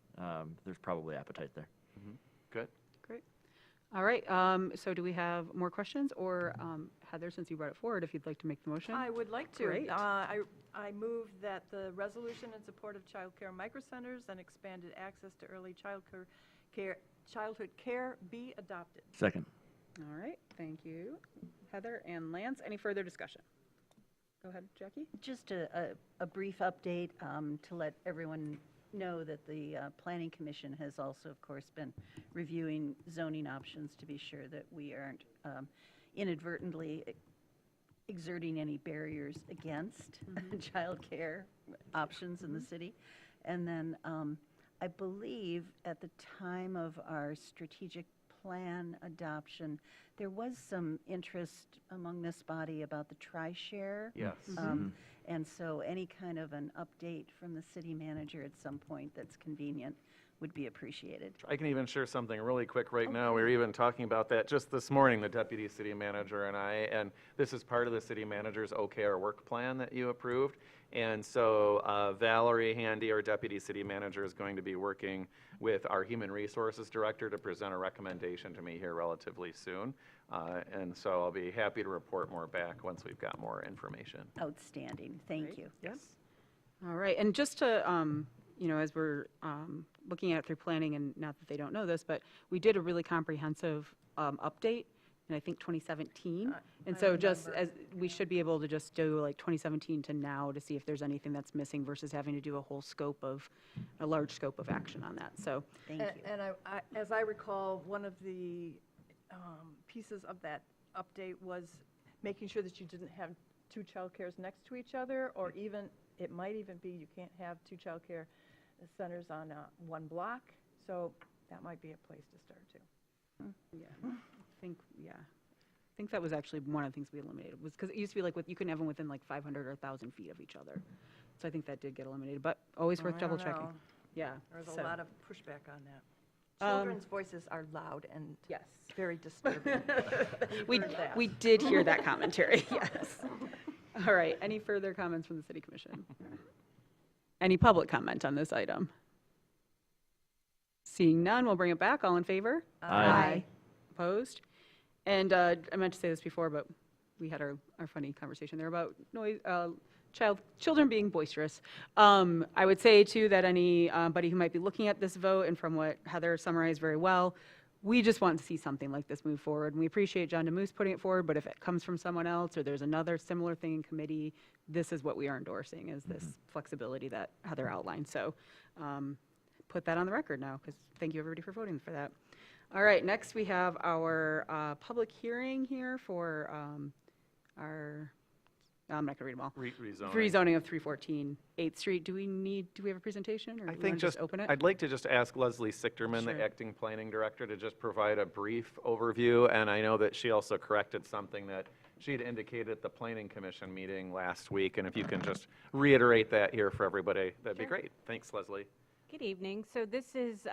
there's probably appetite there. Good. Great. All right, so do we have more questions? Or Heather, since you brought it forward, if you'd like to make the motion? I would like to. Great. I move that the resolution in support of child care micro centers and expanded access to early childhood care be adopted. Second. All right, thank you. Heather and Lance, any further discussion? Go ahead, Jackie. Just a brief update to let everyone know that the Planning Commission has also, of course, been reviewing zoning options to be sure that we aren't inadvertently exerting any barriers against childcare options in the city. And then I believe at the time of our strategic plan adoption, there was some interest among this body about the tri-share. Yes. And so any kind of an update from the city manager at some point that's convenient would be appreciated. I can even share something really quick right now. We were even talking about that just this morning, the deputy city manager and I, and this is part of the city manager's OKR work plan that you approved. And so Valerie Handy, our deputy city manager, is going to be working with our human resources director to present a recommendation to me here relatively soon. And so I'll be happy to report more back once we've got more information. Outstanding, thank you. Yes. All right, and just to, as we're looking at it through planning, and not that they don't know this, but we did a really comprehensive update in, I think, 2017. And I so just remember. as, we should be able to just do like 2017 to now to see if there's anything that's missing versus having to do a large scope of action on that, so. Thank you. And as I recall, one of the pieces of that update was making sure that you didn't have two childcares next to each other, or even, it might even be you can't have two childcare centers on one block. So that might be a place to start too. Yeah, I think that was actually one of the things we eliminated, was because it used to be like, you couldn't have them within like 500 or 1,000 feet of each other. So I think that did get eliminated, but always worth I double don't checking. know. Yeah. There was so- a lot of pushback on that. Children's voices are loud and Yes. very disturbing. We, heard that. we did hear that commentary, yes. All right, any further comments from the city commission? Any public comment on this item? Seeing none, we'll bring it back. All in favor? Aye. Opposed? And I meant to say this before, but we had our funny conversation there about noise, children being boisterous. I would say too that anybody who might be looking at this vote, and from what Heather summarized very well, we just want to see something like this move forward. And we appreciate John DeMoose putting it forward, but if it comes from someone else or there's another similar thing in committee, this is what we are endorsing, is this flexibility that Heather outlined. So put that on the record now, because thank you everybody for voting for that. All right, next we have our public hearing here for our, I'm not going to read them all. Rezoning. Rezoning of 314 8th Street. Do we have a presentation, or I do we think wanna just open it? I'd like to just ask Leslie Sichterman, Sure. the acting planning director, to just provide a brief overview. And I know that she also corrected something that she'd indicated at the planning commission meeting last week. And if you can just reiterate that here for everybody, that'd be great. Thanks, Leslie. Good evening. So this is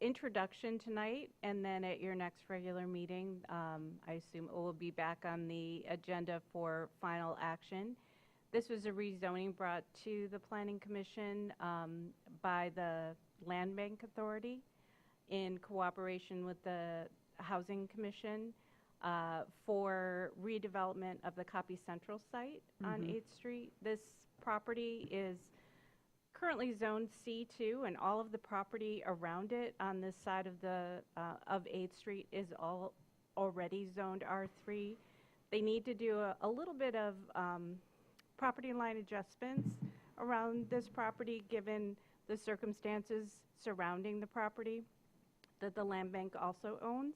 introduction tonight, and then at your next regular meeting, I assume it will be back on the agenda for final action. This was a rezoning brought to the Planning Commission by the Land Bank Authority in cooperation with the Housing Commission for redevelopment of the Copy Central site on 8th Street. This property is currently zoned C2, and all of the property around it on this side of the of 8th Street is all already zoned R3. They need to do a little bit of property line adjustments around this property, given the circumstances surrounding the property that the land bank also owns.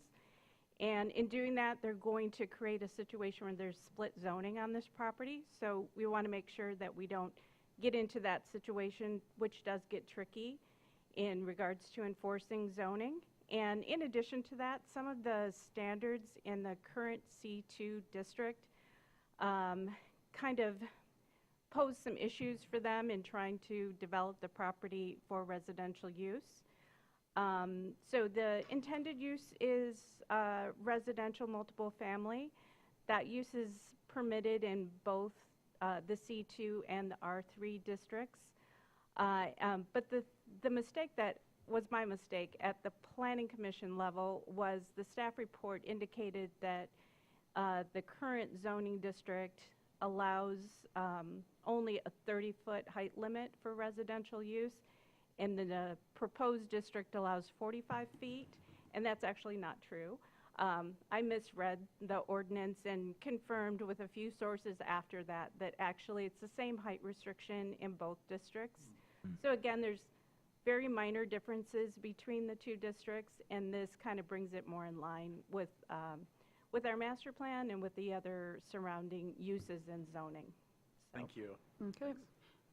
And in doing that, they're going to create a situation where there's split zoning on this property. So we want to make sure that we don't get into that situation, which does get tricky in regards to enforcing zoning. And in addition to that, some of the standards in the current C2 district kind of pose some issues for them in trying to develop the property for residential use. So the intended use is residential multiple family. That use is permitted in both the C2 and the R3 districts. But the mistake that was my mistake at the Planning Commission level was the staff report indicated that the current zoning district allows only a 30-foot height limit for residential use, and the proposed district allows 45 feet, and that's actually not true. I misread the ordinance and confirmed with a few sources after that actually it's the same height restriction in both districts. So again, there's very minor differences between the two districts, and this kind of brings it more in line with our master plan and with the other surrounding uses and zoning. So. Thank you. Okay.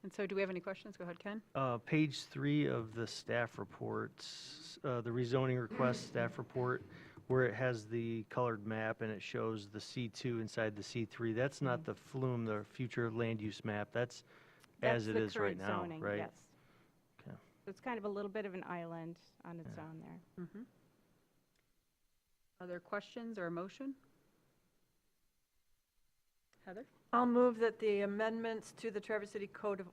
And so do we have any questions? Go ahead, Ken. Page 3 of the staff reports, the rezoning request staff report, where it has the colored map and it shows the C2 inside the C3. That's not the FLUME, the future land use map. That's as it the is right current now, zoning, right? Yes. Okay. So it's kind of a little bit of an island on its own there. Other questions or a motion? Heather? I'll move that the amendments to the Traverse City Code of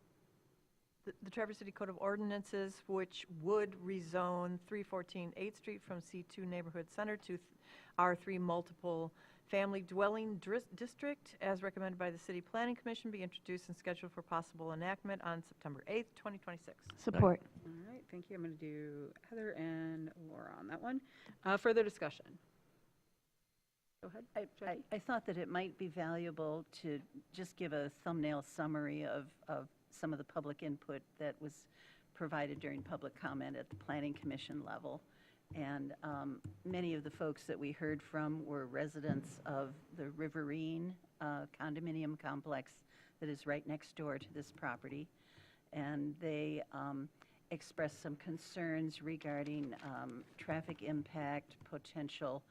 the Traverse City Code of Ordinances, which would rezone 314 8th Street from C2 Neighborhood Center to R3 Multiple Family Dwelling District, as recommended by the City Planning Commission, be introduced and scheduled for possible enactment on September 8th, 2026. Support. All right, thank you. I'm going to do Heather and Laura on that one. Further discussion? Go ahead. Jackie. I thought that it might be valuable to just give a thumbnail summary of some of the public input that was provided during public comment at the Planning Commission level. And many of the folks that we heard from were residents of the Riverine condominium complex that is right next door to this property. And they expressed some concerns regarding traffic impact, potential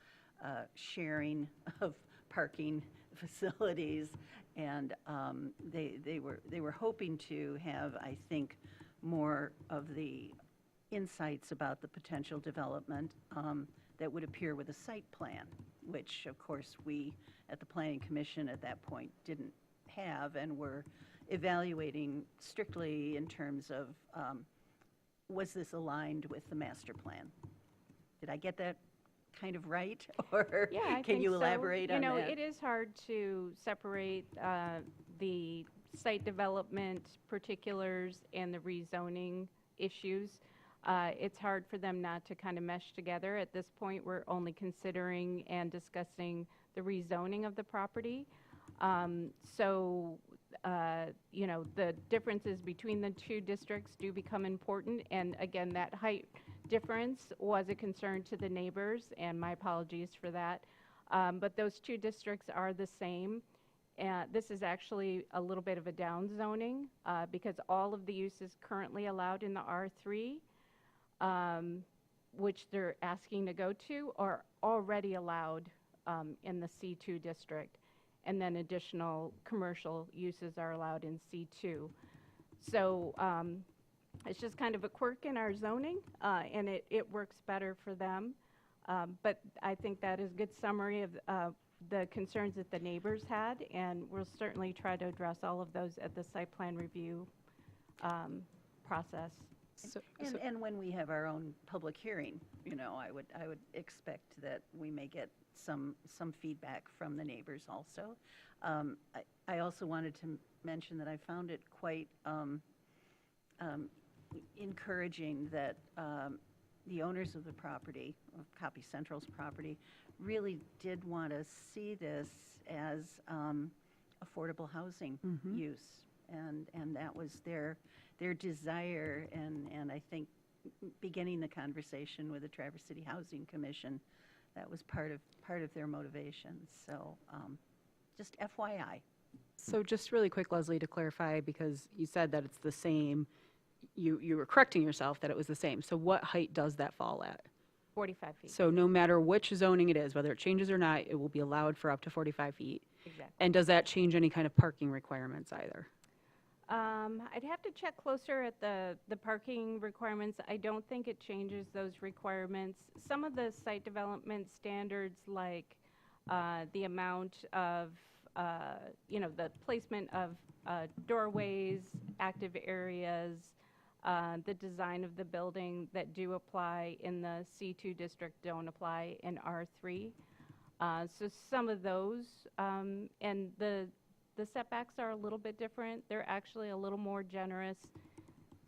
sharing of parking facilities, and they were hoping to have, I think, more of the insights about the potential development that would appear with a site plan, which of course we at the Planning Commission at that point didn't have, and were evaluating strictly in terms of was this aligned with the master plan? Did I get that kind of right? Or Yeah, I can think you so. elaborate on that? It is hard to separate the site development particulars and the rezoning issues. It's hard for them not to kind of mesh together. At this point, we're only considering and discussing the rezoning of the property. The differences between the two districts do become important. And again, that height difference was a concern to the neighbors, and my apologies for that. But those two districts are the same. This is actually a little bit of a down zoning because all of the uses currently allowed in the R3, which they're asking to go to, are already allowed in the C2 district. And then additional commercial uses are allowed in C2. So it's just kind of a quirk in our zoning, and it works better for them. But I think that is a good summary of the concerns that the neighbors had, and we'll certainly try to address all of those at the site plan review process. And when we have our own public hearing, I would expect that we may get some feedback from the neighbors also. I also wanted to mention that I found it quite encouraging that the owners of the property, of Copy Central's property, really did want to see this as affordable housing use, and that was their desire, and I think beginning the conversation with the Traverse City Housing Commission, that was part of their motivation. So just FYI. So just really quick, Leslie, to clarify, because you said that it's the same, you were correcting yourself that it was the same. So what height does that fall at? 45 feet. So no matter which zoning it is, whether it changes or not, it will be allowed for up to 45 feet. Exactly. And does that change any kind of parking requirements either? I'd have to check closer at the parking requirements. I don't think it changes those requirements. Some of the site development standards, like the amount of, the placement of doorways, active areas, the design of the building that do apply in the C2 district don't apply in R3. So some of those, and the setbacks are a little bit different. They're actually a little more generous.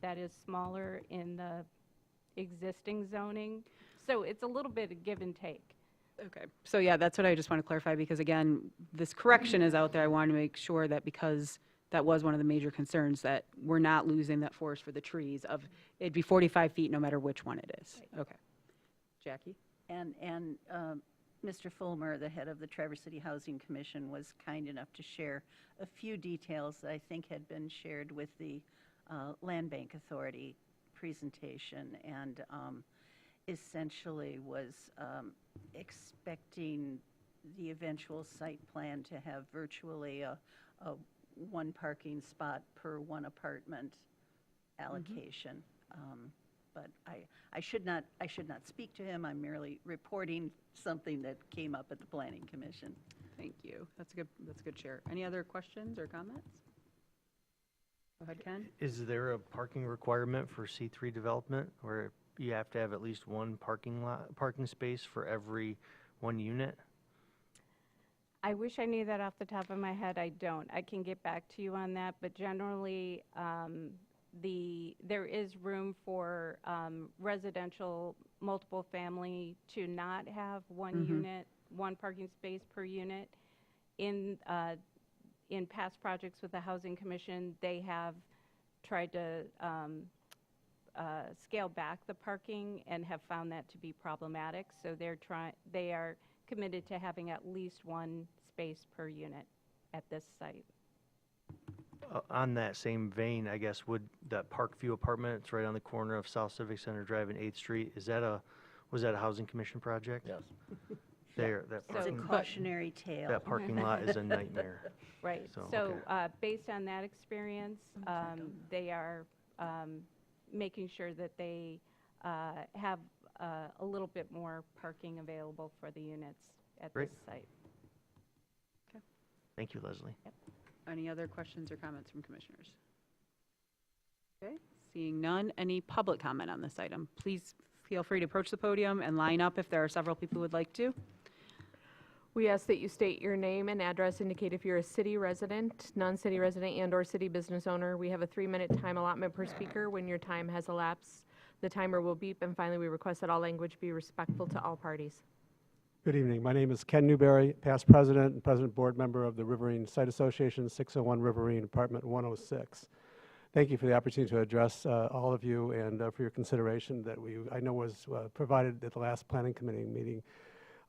That is smaller in the existing zoning. So it's a little bit of give and take. Okay. So yeah, that's what I just want to clarify, because again, this correction is out there. I want to make sure that, because that was one of the major concerns, that we're not losing that forest for the trees of, it'd be 45 feet no matter which one it is. Right. Okay. Jackie? And Mr. Fulmer, the head of the Traverse City Housing Commission, was kind enough to share a few details that I think had been shared with the Land Bank Authority presentation, and essentially was expecting the eventual site plan to have virtually a one parking spot per one apartment allocation. But I should not speak to him. I'm merely reporting something that came up at the Planning Commission. Thank you. That's a good share. Any other questions or comments? Go ahead, Ken. Is there a parking requirement for C3 development where you have to have at least one parking space for every one unit? I wish I knew that off the top of my head. I don't. I can get back to you on that, but generally, there is room for residential multiple family to not have one unit, one parking space per unit. In past projects with the Housing Commission, they have tried to scaled back the parking and have found that to be problematic. So they are committed to having at least one space per unit at this site. On that same vein, I guess, would that Parkview apartment, it's right on the corner of South Civic Center Drive and 8th Street, was that a housing commission project? Yes. There, that It's a parking, cautionary tale. that parking lot is a nightmare. Right. So, So okay. based on that experience, they are making sure that they have a little bit more parking available for the units at Great. this site. Thank you, Leslie. Any other questions or comments from commissioners? Okay, seeing none, any public comment on this item? Please feel free to approach the podium and line up if there are several people who would like to. We ask that you state your name and address, indicate if you're a city resident, non-city resident, and/or city business owner. We have a 3-minute time allotment per speaker. When your time has elapsed, the timer will beep. And finally, we request that all language be respectful to all parties. Good evening. My name is Ken Newberry, past president and president board member of the Riverine Site Association, 601 Riverine, Apartment 106. Thank you for the opportunity to address all of you and for your consideration that I know was provided at the last planning committee meeting.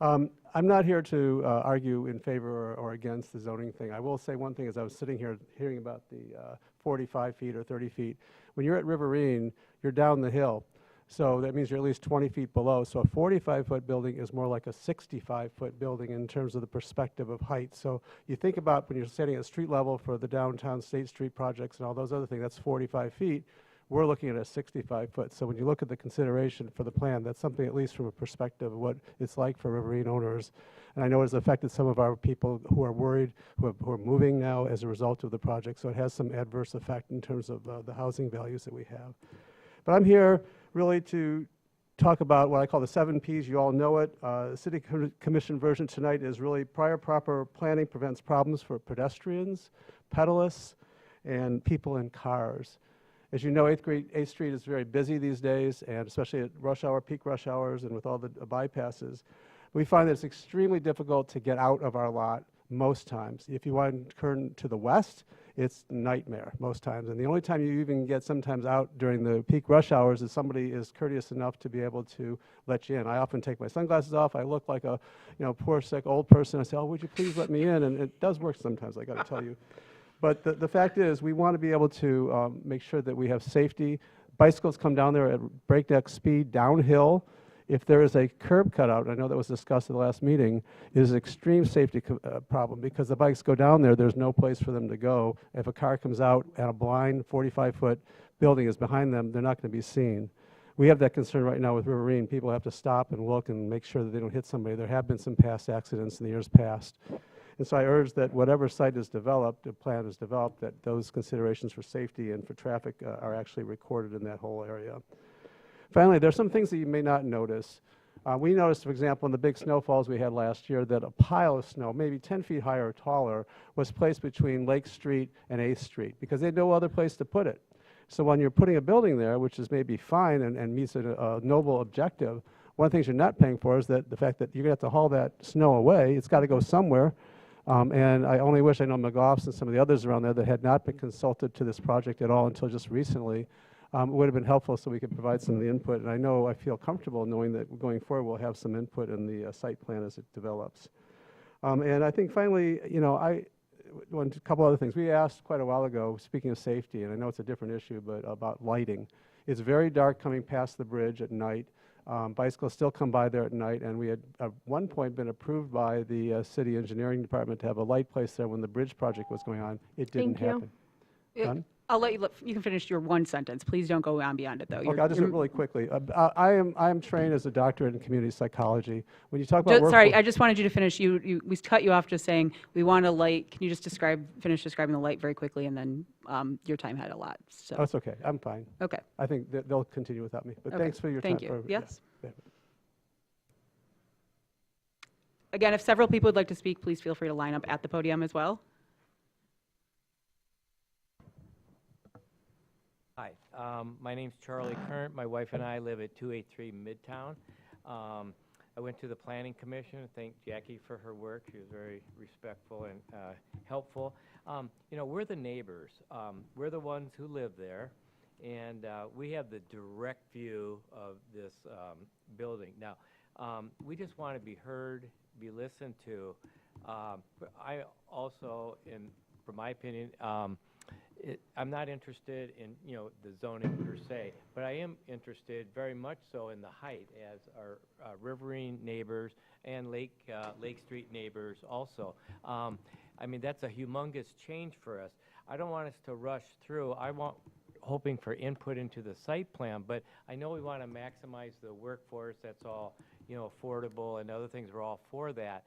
I'm not here to argue in favor or against the zoning thing. I will say one thing as I was sitting here hearing about the 45 feet or 30 feet. When you're at Riverine, you're down the hill. So that means you're at least 20 feet below. So a 45-foot building is more like a 65-foot building in terms of the perspective of height. So you think about when you're standing at street level for the downtown State Street projects and all those other things, that's 45 feet. We're looking at a 65-foot. So when you look at the consideration for the plan, that's something at least from a perspective of what it's like for Riverine owners. And I know it's affected some of our people who are worried, who are moving now as a result of the project. So it has some adverse effect in terms of the housing values that we have. But I'm here really to talk about what I call the 7 Ps. You all know it. The City Commission version tonight is really prior proper planning prevents problems for pedestrians, pedalists, and people in cars. As you know, 8th Street is very busy these days, and especially at rush hour, peak rush hours, and with all the bypasses. We find that it's extremely difficult to get out of our lot most times. If you want to turn to the west, it's a nightmare most times. And the only time you even get sometimes out during the peak rush hours is somebody is courteous enough to be able to let you in. I often take my sunglasses off. I look like a poor, sick, old person. I say, oh, would you please let me in? And it does work sometimes, I got to tell you. But the fact is, we want to be able to make sure that we have safety. Bicycles come down there at breakneck speed downhill. If there is a curb cutout, I know that was discussed at the last meeting, it is an extreme safety problem because the bikes go down there, there's no place for them to go. If a car comes out and a blind 45-foot building is behind them, they're not going to be seen. We have that concern right now with Riverine. People have to stop and look and make sure that they don't hit somebody. There have been some past accidents in the years past. And so I urge that whatever site is developed, a plan is developed, that those considerations for safety and for traffic are actually recorded in that whole area. Finally, there are some things that you may not notice. We noticed, for example, in the big snowfalls we had last year that a pile of snow, maybe 10 feet high or taller, was placed between Lake Street and 8th Street because they had no other place to put it. So when you're putting a building there, which is maybe fine and meets a noble objective, one of the things you're not paying for is that the fact that you're going to have to haul that snow away. It's got to go somewhere. And I only wish I know McGoffs and some of the others around there that had not been consulted to this project at all until just recently. It would have been helpful so we could provide some of the input. And I feel comfortable knowing that going forward we'll have some input in the site plan as it develops. And I think finally, a couple other things. We asked quite a while ago, speaking of safety, and I know it's a different issue, but about lighting. It's very dark coming past the bridge at night. Bicycles still come by there at night, and we had at one point been approved by the city engineering department to have a light placed there when the bridge project was going on. It didn't happen. Done? I'll let you can finish your one sentence. Please don't go on beyond it, though. Okay, I'll just do it really quickly. I am trained as a doctorate in community psychology. When you talk about sorry, I just wanted you to finish. We cut you off just saying we want a light. Can you just finish describing the light very quickly, and then your time had a lot. So that's okay. I'm fine. Okay. I think that they'll continue without me. But Okay. thanks for your Thank time. you. Yeah. Yes. Again, if several people would like to speak, please feel free to line up at the podium as well. Hi, my name's Charlie Current. My wife and I live at 283 Midtown. I went to the Planning Commission and thanked Jackie for her work. She was very respectful and helpful. We're the neighbors. We're the ones who live there. and we have the direct view of this building. Now, we just want to be heard, be listened to. But I also, from my opinion, I'm not interested in, the zoning per se, but I am interested very much so in the height, as our riverine neighbors and Lake Street neighbors also. I mean, that's a humongous change for us. I don't want us to rush through. Hoping for input into the site plan, but I know we want to maximize the workforce. That's all, affordable, and other things. We're all for that.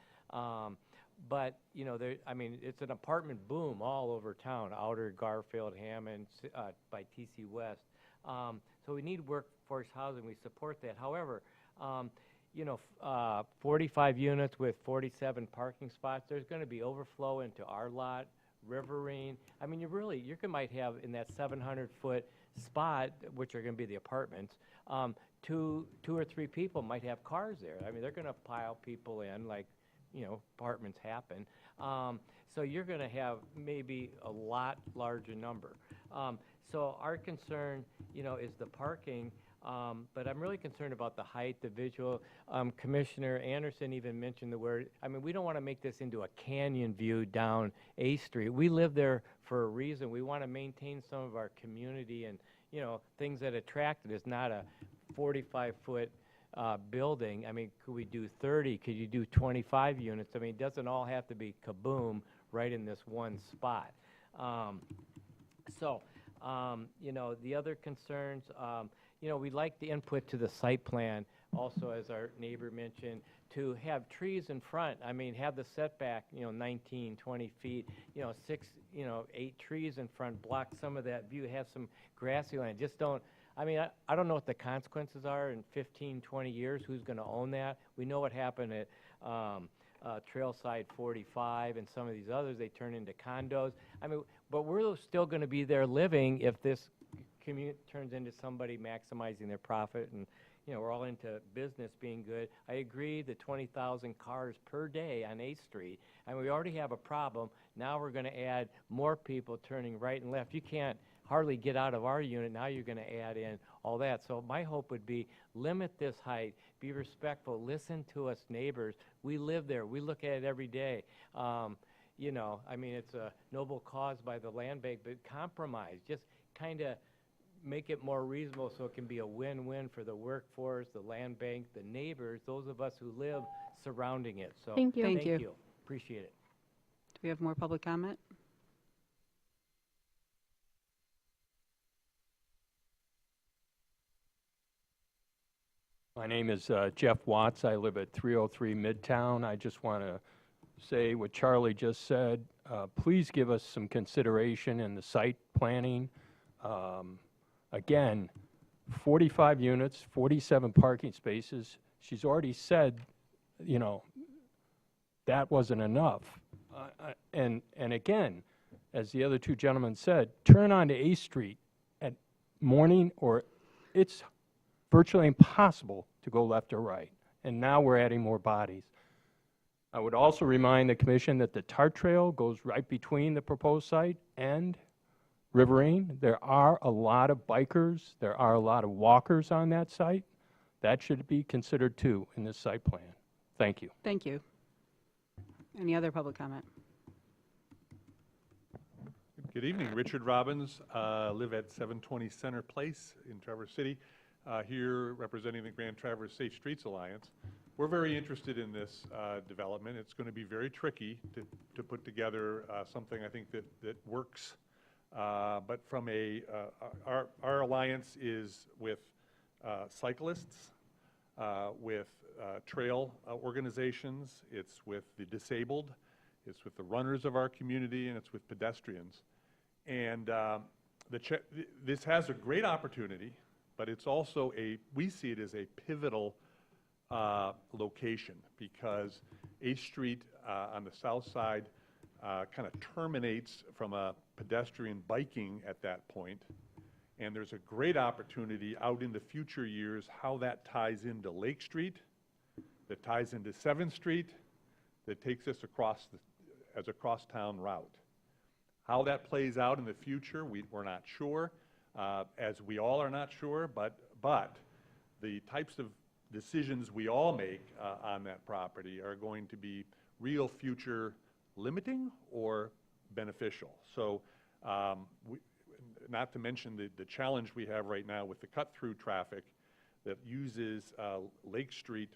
But, it's an apartment boom all over town, Outer, Garfield, Hammond, by TC West. So we need workforce housing. We support that. However, 45 units with 47 parking spots, there's going to be overflow into our lot, Riverine. I mean, you might have in that 700-foot spot, which are going to be the apartments, two or three people might have cars there. I mean, they're going to pile people in like, apartments happen. So you're going to have maybe a lot larger number. So our concern, is the parking, but I'm really concerned about the height, the visual. Commissioner Anderson even mentioned the word, we don't want to make this into a canyon view down A Street. We live there for a reason. We want to maintain some of our community and, things that attract it. It's not a 45-foot building. Could we do 30? Could you do 25 units? It doesn't all have to be kaboom right in this one spot. The other concerns, we'd like the input to the site plan also, as our neighbor mentioned, to have trees in front. Have the setback, 19, 20 feet, 8 trees in front, block some of that view, have some grassy land. Just don't, I don't know what the consequences are in 15, 20 years, who's going to own that. We know what happened at Trailside 45 and some of these others. They turn into condos. But we're still going to be there living if this commute turns into somebody maximizing their profit, and we're all into business being good. I agree, the 20,000 cars per day on 8th Street, we already have a problem. Now we're going to add more people turning right and left. You can't hardly get out of our unit. Now you're going to add in all that. So my hope would be limit this height, be respectful, listen to us neighbors. We live there. We look at it every day. It's a noble cause by the land bank, but compromise, just kind of make it more reasonable so it can be a win-win for the workforce, the land bank, the neighbors, those of us who live surrounding it. So Thank you. Thank you. Appreciate it. Do we have more public comment? My name is Jeff Watts. I live at 303 Midtown. I just want to say what Charlie just said. Please give us some consideration in the site planning. Again, 45 units, 47 parking spaces. She's already said, that wasn't enough. And again, as the other two gentlemen said, turn onto A Street at morning, or it's virtually impossible to go left or right. And now we're adding more bodies. I would also remind the commission that the TART trail goes right between the proposed site and Riverine. There are a lot of bikers. There are a lot of walkers on that site. That should be considered too in this site plan. Thank you. Thank you. Any other public comment? Good evening. Richard Robbins. Live at 720 Center Place in Traverse City. Here representing the Grand Traverse Safe Streets Alliance. We're very interested in this development. It's going to be very tricky to put together something I think that works. But from our alliance is with cyclists, with trail organizations, it's with the disabled, it's with the runners of our community, and it's with pedestrians. And this has a great opportunity, but it's also we see it as a pivotal location, because 8th Street on the south side kind of terminates from a pedestrian biking at that point. And there's a great opportunity out in the future years how that ties into Lake Street, that ties into 7th Street, that takes us as a cross-town route. How that plays out in the future, we're not sure. as we all are not sure, but the types of decisions we all make on that property are going to be real future limiting or beneficial. So not to mention the challenge we have right now with the cut-through traffic that uses Lake Street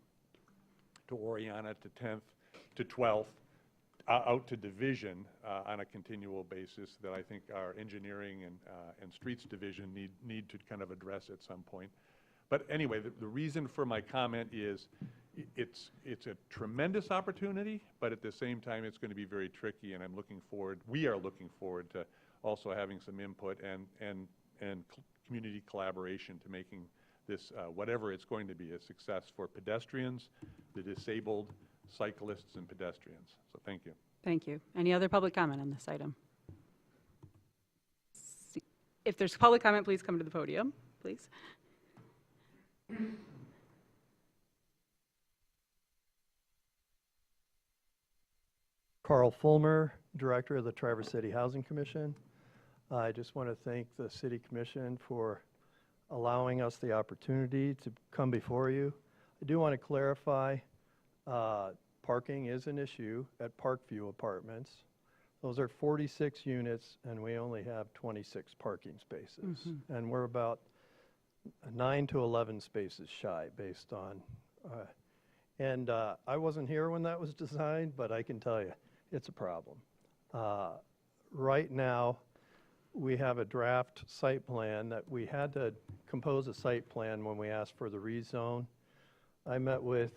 to Oriana to 10th to 12th out to Division on a continual basis that I think our engineering and streets division need to kind of address at some point. But anyway, the reason for my comment is it's a tremendous opportunity, but at the same time it's going to be very tricky, and we are looking forward to also having some input and community collaboration to making this, whatever it's going to be, a success for pedestrians, the disabled, cyclists, and pedestrians. So thank you. Thank you. Any other public comment on this item? If there's public comment, please come to the podium, please. Carl Fulmer, Director of the Traverse City Housing Commission. I just want to thank the City Commission for allowing us the opportunity to come before you. I do want to clarify, parking is an issue at Parkview Apartments. Those are 46 units, and we only have 26 parking spaces. And we're about 9 to 11 spaces shy based on, I wasn't here when that was designed, but I can tell you, it's a problem. Right now, we have a draft site plan that we had to compose a site plan when we asked for the rezone. I met with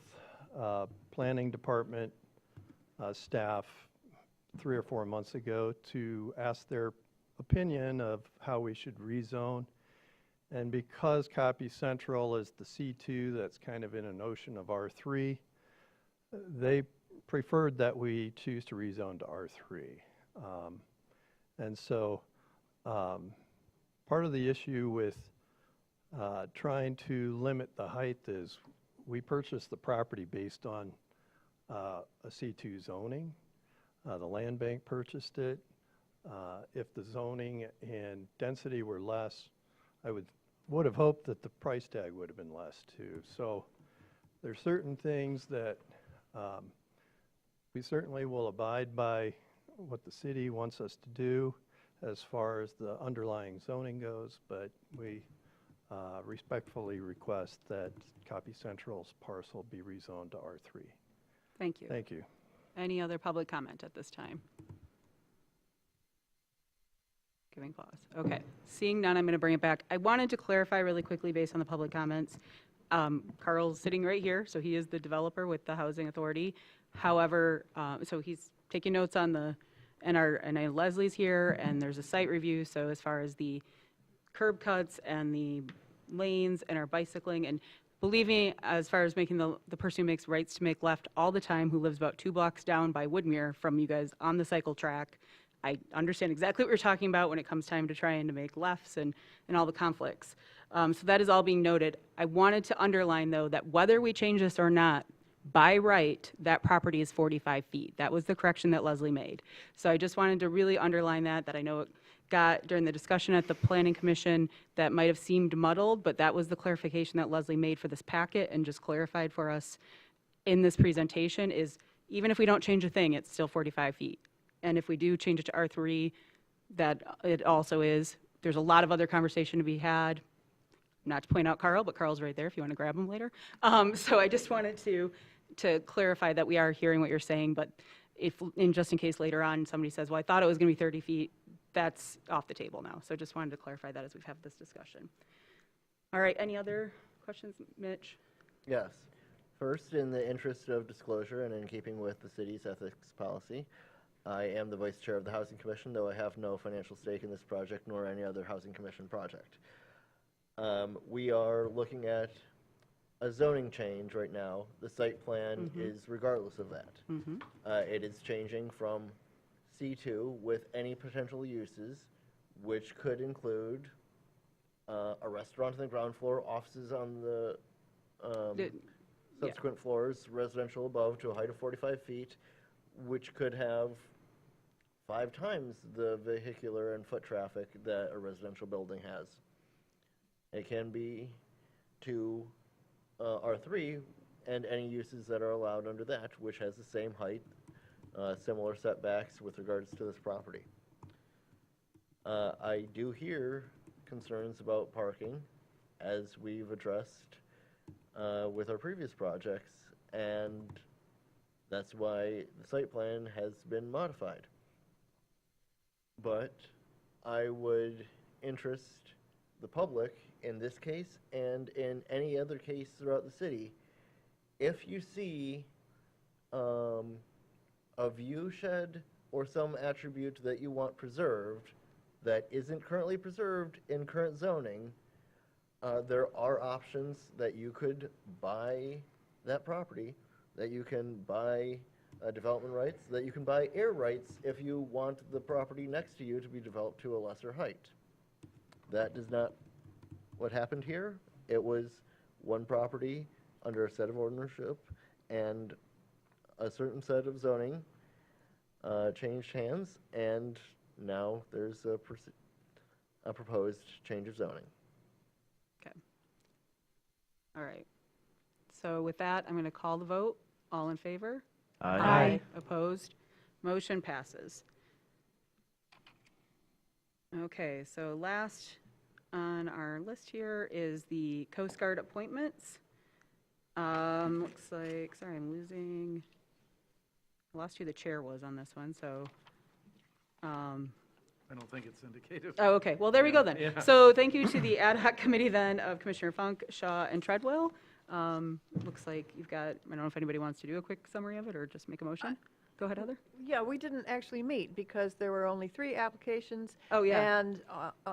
planning department staff 3 or 4 months ago to ask their opinion of how we should rezone. And because Copy Central is the C2 that's kind of in an ocean of R3, they preferred that we choose to rezone to R3. And so part of the issue with trying to limit the height is we purchased the property based on a C2 zoning. The land bank purchased it. If the zoning and density were less, I would have hoped that the price tag would have been less too. So there's certain things that we certainly will abide by what the city wants us to do as far as the underlying zoning goes, but we respectfully request that Copy Central's parcel be rezoned to R3. Thank you. Thank you. Any other public comment at this time? Giving pause. Okay. Seeing none, I'm going to bring it back. I wanted to clarify really quickly based on the public comments. Carl's sitting right here, so he is the developer with the Housing Authority. However, so he's taking notes on the, and I know Leslie's here, and there's a site review, so as far as the curb cuts and the lanes and our bicycling, and believe me, as far as making the person who makes rights to make left all the time, who lives about 2 blocks down by Woodmere from you guys on the cycle track, I understand exactly what you're talking about when it comes time to trying to make lefts and all the conflicts. So that is all being noted. I wanted to underline, though, that whether we change this or not, by right, that property is 45 feet. That was the correction that Leslie made. So I just wanted to really underline that I know it got during the discussion at the Planning Commission that might have seemed muddled, but that was the clarification that Leslie made for this packet and just clarified for us in this presentation is even if we don't change a thing, it's still 45 feet. And if we do change it to R3, that it also is. There's a lot of other conversation to be had. Not to point out Carl, but Carl's right there if you want to grab him later. So I just wanted to clarify that we are hearing what you're saying, but just in case later on somebody says, well, I thought it was going to be 30 feet, that's off the table now. So just wanted to clarify that as we've had this discussion. All right, any other questions, Mitch? Yes. First, in the interest of disclosure and in keeping with the city's ethics policy, I am the vice chair of the Housing Commission, though I have no financial stake in this project nor any other Housing Commission project. We are looking at a zoning change right now. The site plan is regardless of that. It is changing from C2 with any potential uses, which could include a restaurant on the ground floor, offices on the subsequent floors, residential above to a height of 45 feet, which could have 5 times the vehicular and foot traffic that a residential building has. It can be to R3 and any uses that are allowed under that, which has the same height, similar setbacks with regards to this property. I do hear concerns about parking, as we've addressed with our previous projects, and that's why the site plan has been modified. But I would interest the public in this case and in any other case throughout the city, if you see a view shed or some attribute that you want preserved that isn't currently preserved in current zoning, there are options that you could buy that property, that you can buy development rights, that you can buy air rights if you want the property next to you to be developed to a lesser height. That is not what happened here. It was one property under a set of ownership, and a certain set of zoning changed hands, and now there's a proposed change of zoning. Okay. All right. So with that, I'm going to call the vote. All in favor? Aye. Opposed? Motion passes. Okay, so last on our list here is the Coast Guard appointments. Looks like, sorry, I lost who the chair was on this one, so. I don't think it's indicated. Oh, okay. Well, there we go then. Yeah. So thank you to the ad hoc committee then of Commissioner Funk, Shaw, and Treadwell. Looks like you've got, I don't know if anybody wants to do a quick summary of it or just make a motion. Go ahead, Heather. Yeah, we didn't actually meet because there were only 3 applications. Oh, yeah. And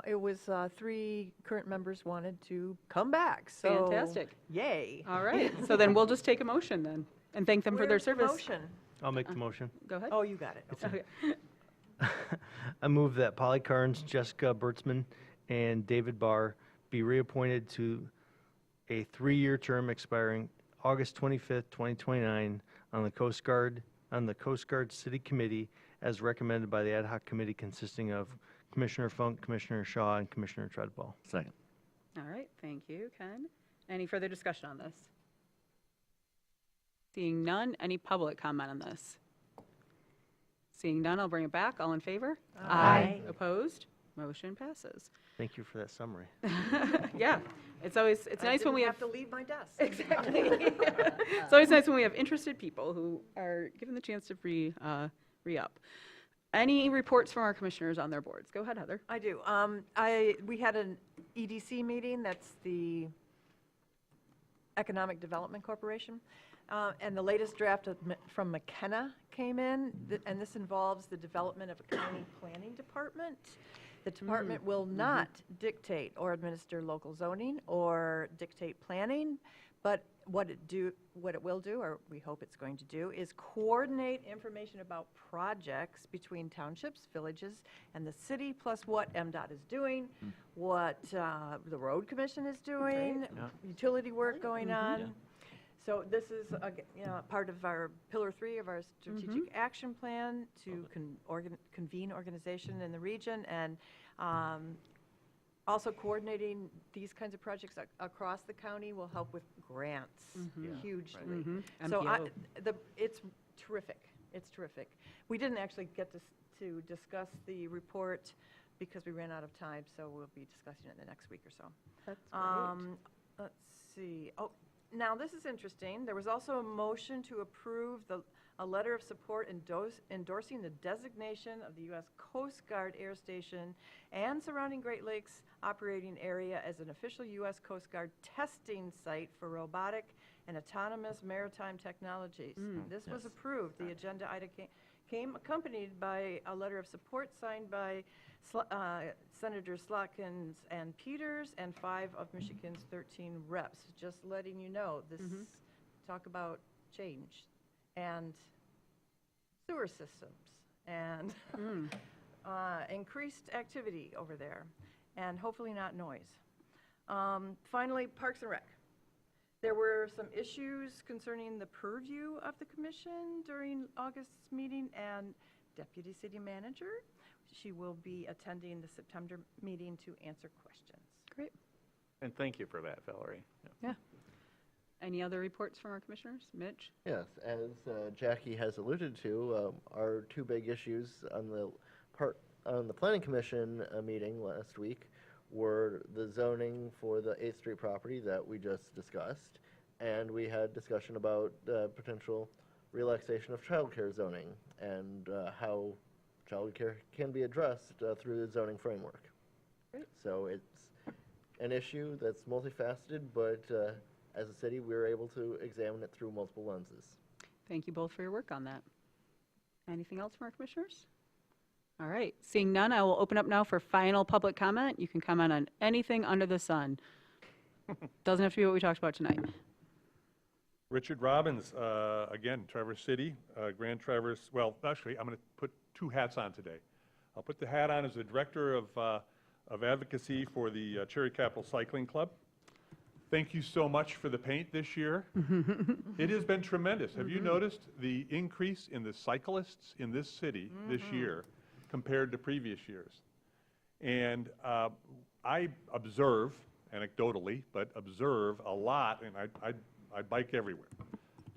it was 3 current members wanted to come back, so. Fantastic. Yay. All right. So then we'll just take a motion then and thank them for their Where's the service. motion? I'll make the motion. Go ahead. Oh, you got it. Okay. Okay. I move that Polly Carnes, Jessica Bertzman, and David Barr be reappointed to a 3-year term expiring August 25th, 2029 on the Coast Guard City Committee as recommended by the ad hoc committee consisting of Commissioner Funk, Commissioner Shaw, and Commissioner Treadwell. Second. All right. Thank you, Ken. Any further discussion on this? Seeing none, any public comment on this? Seeing none, I'll bring it back. All in favor? Aye. Opposed? Motion passes. Thank you for that summary. Yeah, it's nice when we have. to leave my desk. Exactly. It's always nice when we have interested people who are given the chance to re-up. Any reports from our commissioners on their boards? Go ahead, Heather. I do. We had an EDC meeting, that's the Economic Development Corporation, and the latest draft from McKenna came in, and this involves the development of a county planning department. The department will not dictate or administer local zoning or dictate planning, but what it will do, or we hope it's going to do, is coordinate information about projects between townships, villages, and the city, plus what MDOT is doing, what the road commission is doing, utility work going on. So this is part of our Pillar 3 of our strategic action plan to convene organization in the region, and also coordinating these kinds of projects across the county will help with grants hugely. So MPO. it's terrific. It's terrific. We didn't actually get to discuss the report because we ran out of time, so we'll be discussing it in the next week or so. That's great. Let's see. Oh, now this is interesting. There was also a motion to approve a letter of support endorsing the designation of the U.S. Coast Guard Air Station and surrounding Great Lakes operating area as an official U.S. Coast Guard testing site for robotic and autonomous maritime technologies. This was approved. The agenda item came accompanied by a letter of support signed by Senators Slotkins and Peters and 5 of Michigan's 13 reps. Just letting you know, this talk about change and sewer systems and increased activity over there, and hopefully not noise. Finally, Parks and Rec. There were some issues concerning the purview of the commission during August's meeting, and Deputy City Manager, she will be attending the September meeting to answer questions. Great. And thank you for that, Valerie. Yeah. Any other reports from our commissioners? Mitch? Yes, as Jackie has alluded to, our two big issues on the Planning Commission meeting last week were the zoning for the 8th Street property that we just discussed, and we had discussion about potential relaxation of childcare zoning and how childcare can be addressed through the zoning framework. Great. So it's an issue that's multifaceted, but as a city, we were able to examine it through multiple lenses. Thank you both for your work on that. Anything else from our commissioners? All right, seeing none, I will open up now for final public comment. You can comment on anything under the sun. Doesn't have to be what we talked about tonight. Richard Robbins, again, Traverse City, Grand Traverse, well, actually, I'm going to put two hats on today. I'll put the hat on as the Director of Advocacy for the Cherry Capital Cycling Club. Thank you so much for the paint this year. It has been tremendous. Have you noticed the increase in the cyclists in this city this year compared to previous years? And I observe, anecdotally, but observe a lot, and I bike everywhere,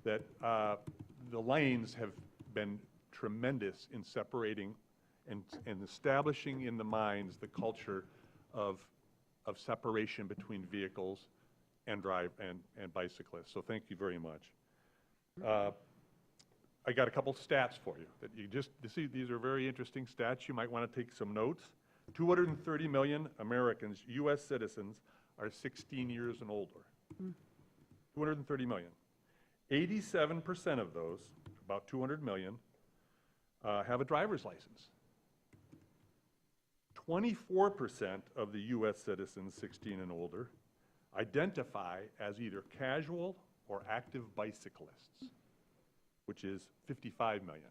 that the lanes have been tremendous in separating and establishing in the minds the culture of separation between vehicles and bicyclists. So thank you very much. I got a couple stats for you that you see. These are very interesting stats. You might want to take some notes. 230 million Americans, U.S. citizens, are 16 years and older. 230 million. 87% of those, about 200 million, have a driver's license. 24% of the U.S. citizens 16 and older identify as either casual or active bicyclists, which is 55 million.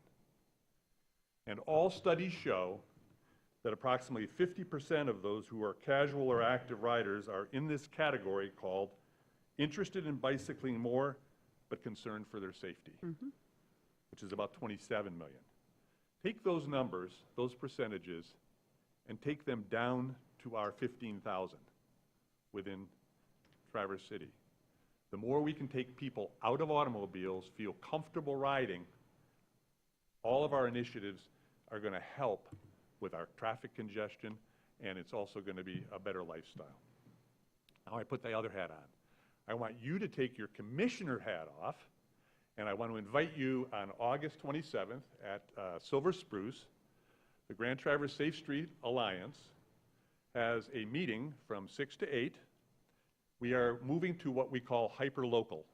And all studies show that approximately 50% of those who are casual or active riders are in this category called interested in bicycling more, but concerned for their safety, which is about 27 million. Take those numbers, those percentages, and take them down to our 15,000 within Traverse City. The more we can take people out of automobiles, feel comfortable riding, all of our initiatives are going to help with our traffic congestion, and it's also going to be a better lifestyle. Now I put the other hat on. I want you to take your commissioner hat off, and I want to invite you on August 27th at Silver Spruce. The Grand Traverse Safe Street Alliance has a meeting from 6 to 8. We are moving to what we call hyper-local.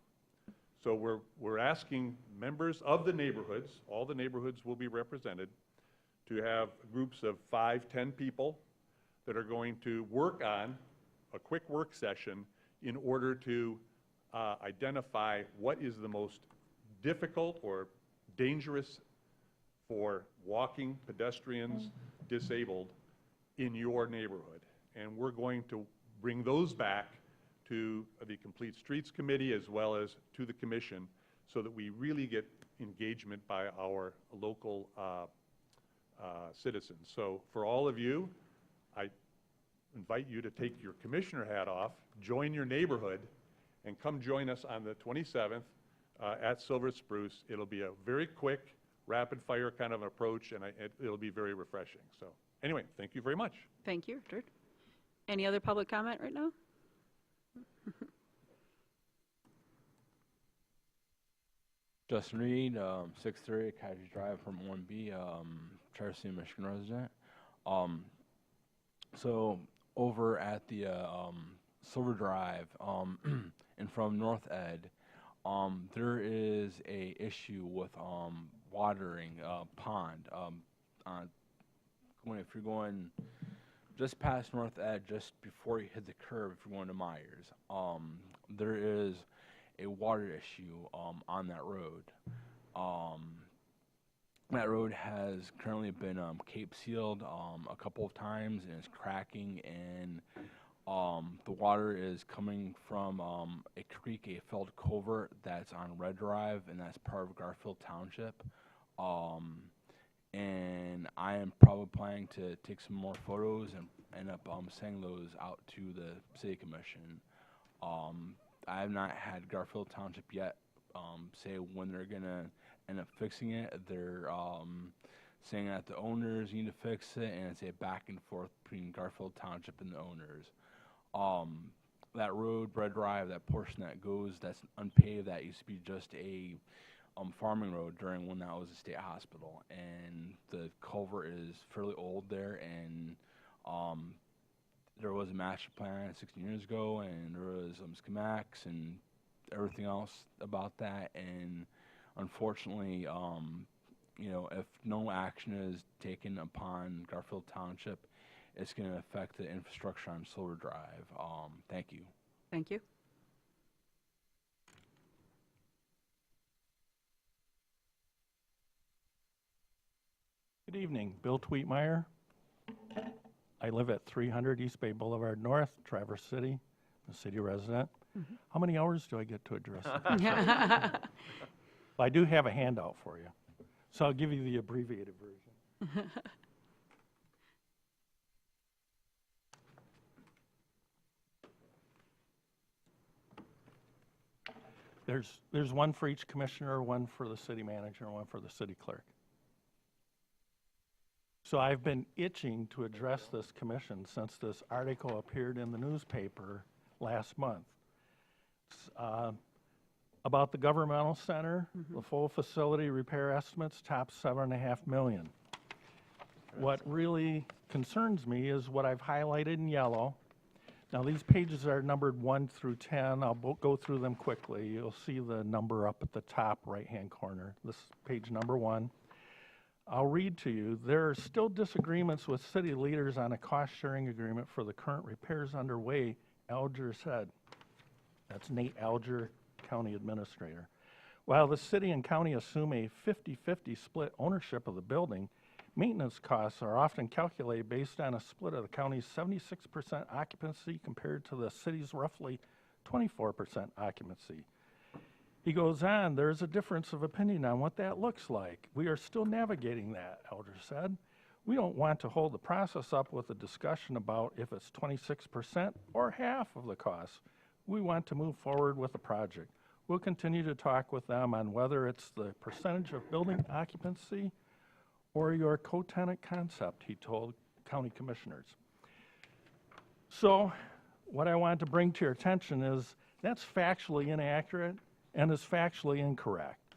So we're asking members of the neighborhoods, all the neighborhoods will be represented, to have groups of 5, 10 people that are going to work on a quick work session in order to identify what is the most difficult or dangerous for walking, pedestrians, disabled in your neighborhood. And we're going to bring those back to the Complete Streets Committee as well as to the Commission so that we really get engagement by our local citizens. So for all of you, I invite you to take your commissioner hat off, join your neighborhood, and come join us on the 27th at Silver Spruce. It'll be a very quick, rapid-fire kind of approach, and it'll be very refreshing. So anyway, thank you very much. Thank you, Richard. Any other public comment right now? Justin Reed, 630 Cottage Drive from 1B, Traverse City, Michigan resident. So over at the Silver Drive and from North Ed, there is a issue with watering pond. If you're going just past North Ed, just before you hit the curve, if you're going to Myers, there is a water issue on that road. That road has currently been Cape sealed a couple of times, and it's cracking, and the water is coming from a creek, a filled culvert that's on Red Drive, and that's part of Garfield Township. and I am probably planning to take some more photos and end up sending those out to the city commission. I have not had Garfield Township yet say when they're gonna end up fixing it. They're saying that the owners need to fix it, and it's a back and forth between Garfield Township and the owners. That road, Bread Drive, that portion that goes, that's unpaved, that used to be just a farming road during when that was a state hospital, and the culvert is fairly old there, and there was a master plan 16 years ago, and there was schematics and everything else about that, and unfortunately, you know, if no action is taken upon Garfield Township, it's going to affect the infrastructure on Silver Drive. Thank you. Thank you. Good evening, Bill Tweetmeyer. I live at 300 East Bay Boulevard North, Traverse City, a city resident. How many hours do I get to address it? I do have a handout for you, so I'll give you the abbreviated version. There's one for each commissioner, one for the city manager, and one for the city clerk. So I've been itching to address this commission since this article appeared in the newspaper last month. It's about the governmental center, the full facility repair estimates top $7.5 million. What really concerns me is what I've highlighted in yellow. Now these pages are numbered 1 through 10. I'll go through them quickly. You'll see the number up at the top right-hand corner. This is page number 1. I'll read to you. There are still disagreements with city leaders on a cost-sharing agreement for the current repairs underway, Alger said. That's Nate Alger, County Administrator. While the city and county assume a 50-50 split ownership of the building, maintenance costs are often calculated based on a split of the county's 76% occupancy compared to the city's roughly 24% occupancy. He goes on, there's a difference of opinion on what that looks like. We are still navigating that, Elder said. We don't want to hold the process up with a discussion about if it's 26% or half of the cost. We want to move forward with the project. We'll continue to talk with them on whether it's the percentage of building occupancy or your co-tenant concept, he told county commissioners. So what I want to bring to your attention is that's factually inaccurate and is factually incorrect.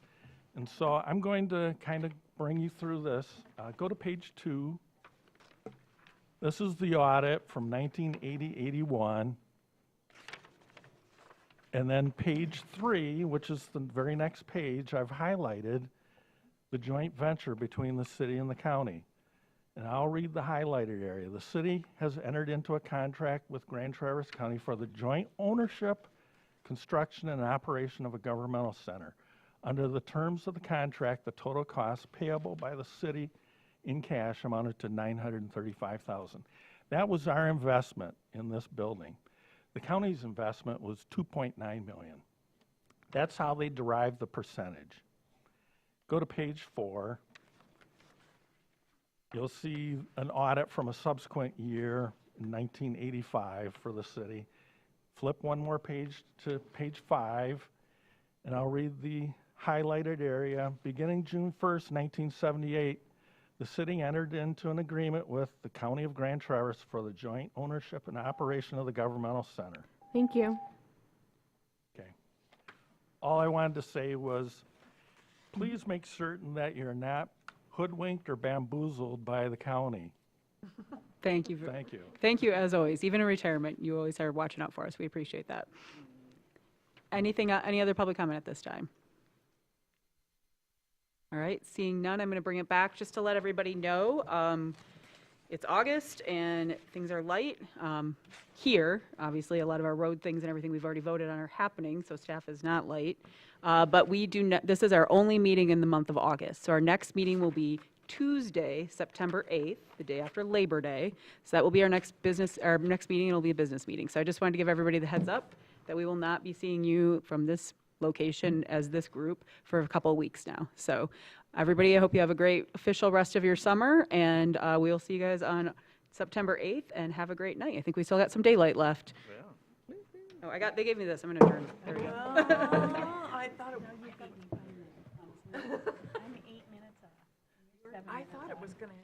And so I'm going to kind of bring you through this. Go to page 2. This is the audit from 1980-81. And then page 3, which is the very next page, I've highlighted the joint venture between the city and the county. And I'll read the highlighted area. The city has entered into a contract with Grand Traverse County for the joint ownership, construction, and operation of a governmental center. Under the terms of the contract, the total cost payable by the city in cash amounted to $935,000. That was our investment in this building. The county's investment was $2.9 million. That's how they derived the percentage. Go to page 4. You'll see an audit from a subsequent year, 1985, for the city. Flip one more page to page 5, and I'll read the highlighted area. Beginning June 1st, 1978, the city entered into an agreement with the County of Grand Traverse for the joint ownership and operation of the governmental center. Thank you. Okay. All I wanted to say was, please make certain that you're not hoodwinked or bamboozled by the county. Thank you. Thank you. Thank you, as always. Even in retirement, you always are watching out for us. We appreciate that. Any other public comment at this time? All right, seeing none, I'm going to bring it back just to let everybody know. It's August and things are light. Here, obviously, a lot of our road things and everything we've already voted on are happening, so staff is not late. But we do not, this is our only meeting in the month of August. So our next meeting will be Tuesday, September 8th, the day after Labor Day. So that will be our next meeting. It'll be a business meeting. So I just wanted to give everybody the heads up that we will not be seeing you from this location as this group for a couple of weeks now. So everybody, I hope you have a great official rest of your summer, and we'll see you guys on September 8th, and have a great night. I think we still got some daylight left. Oh, they gave me this. I'm going to turn. There we go. I thought it was. I thought it was going to.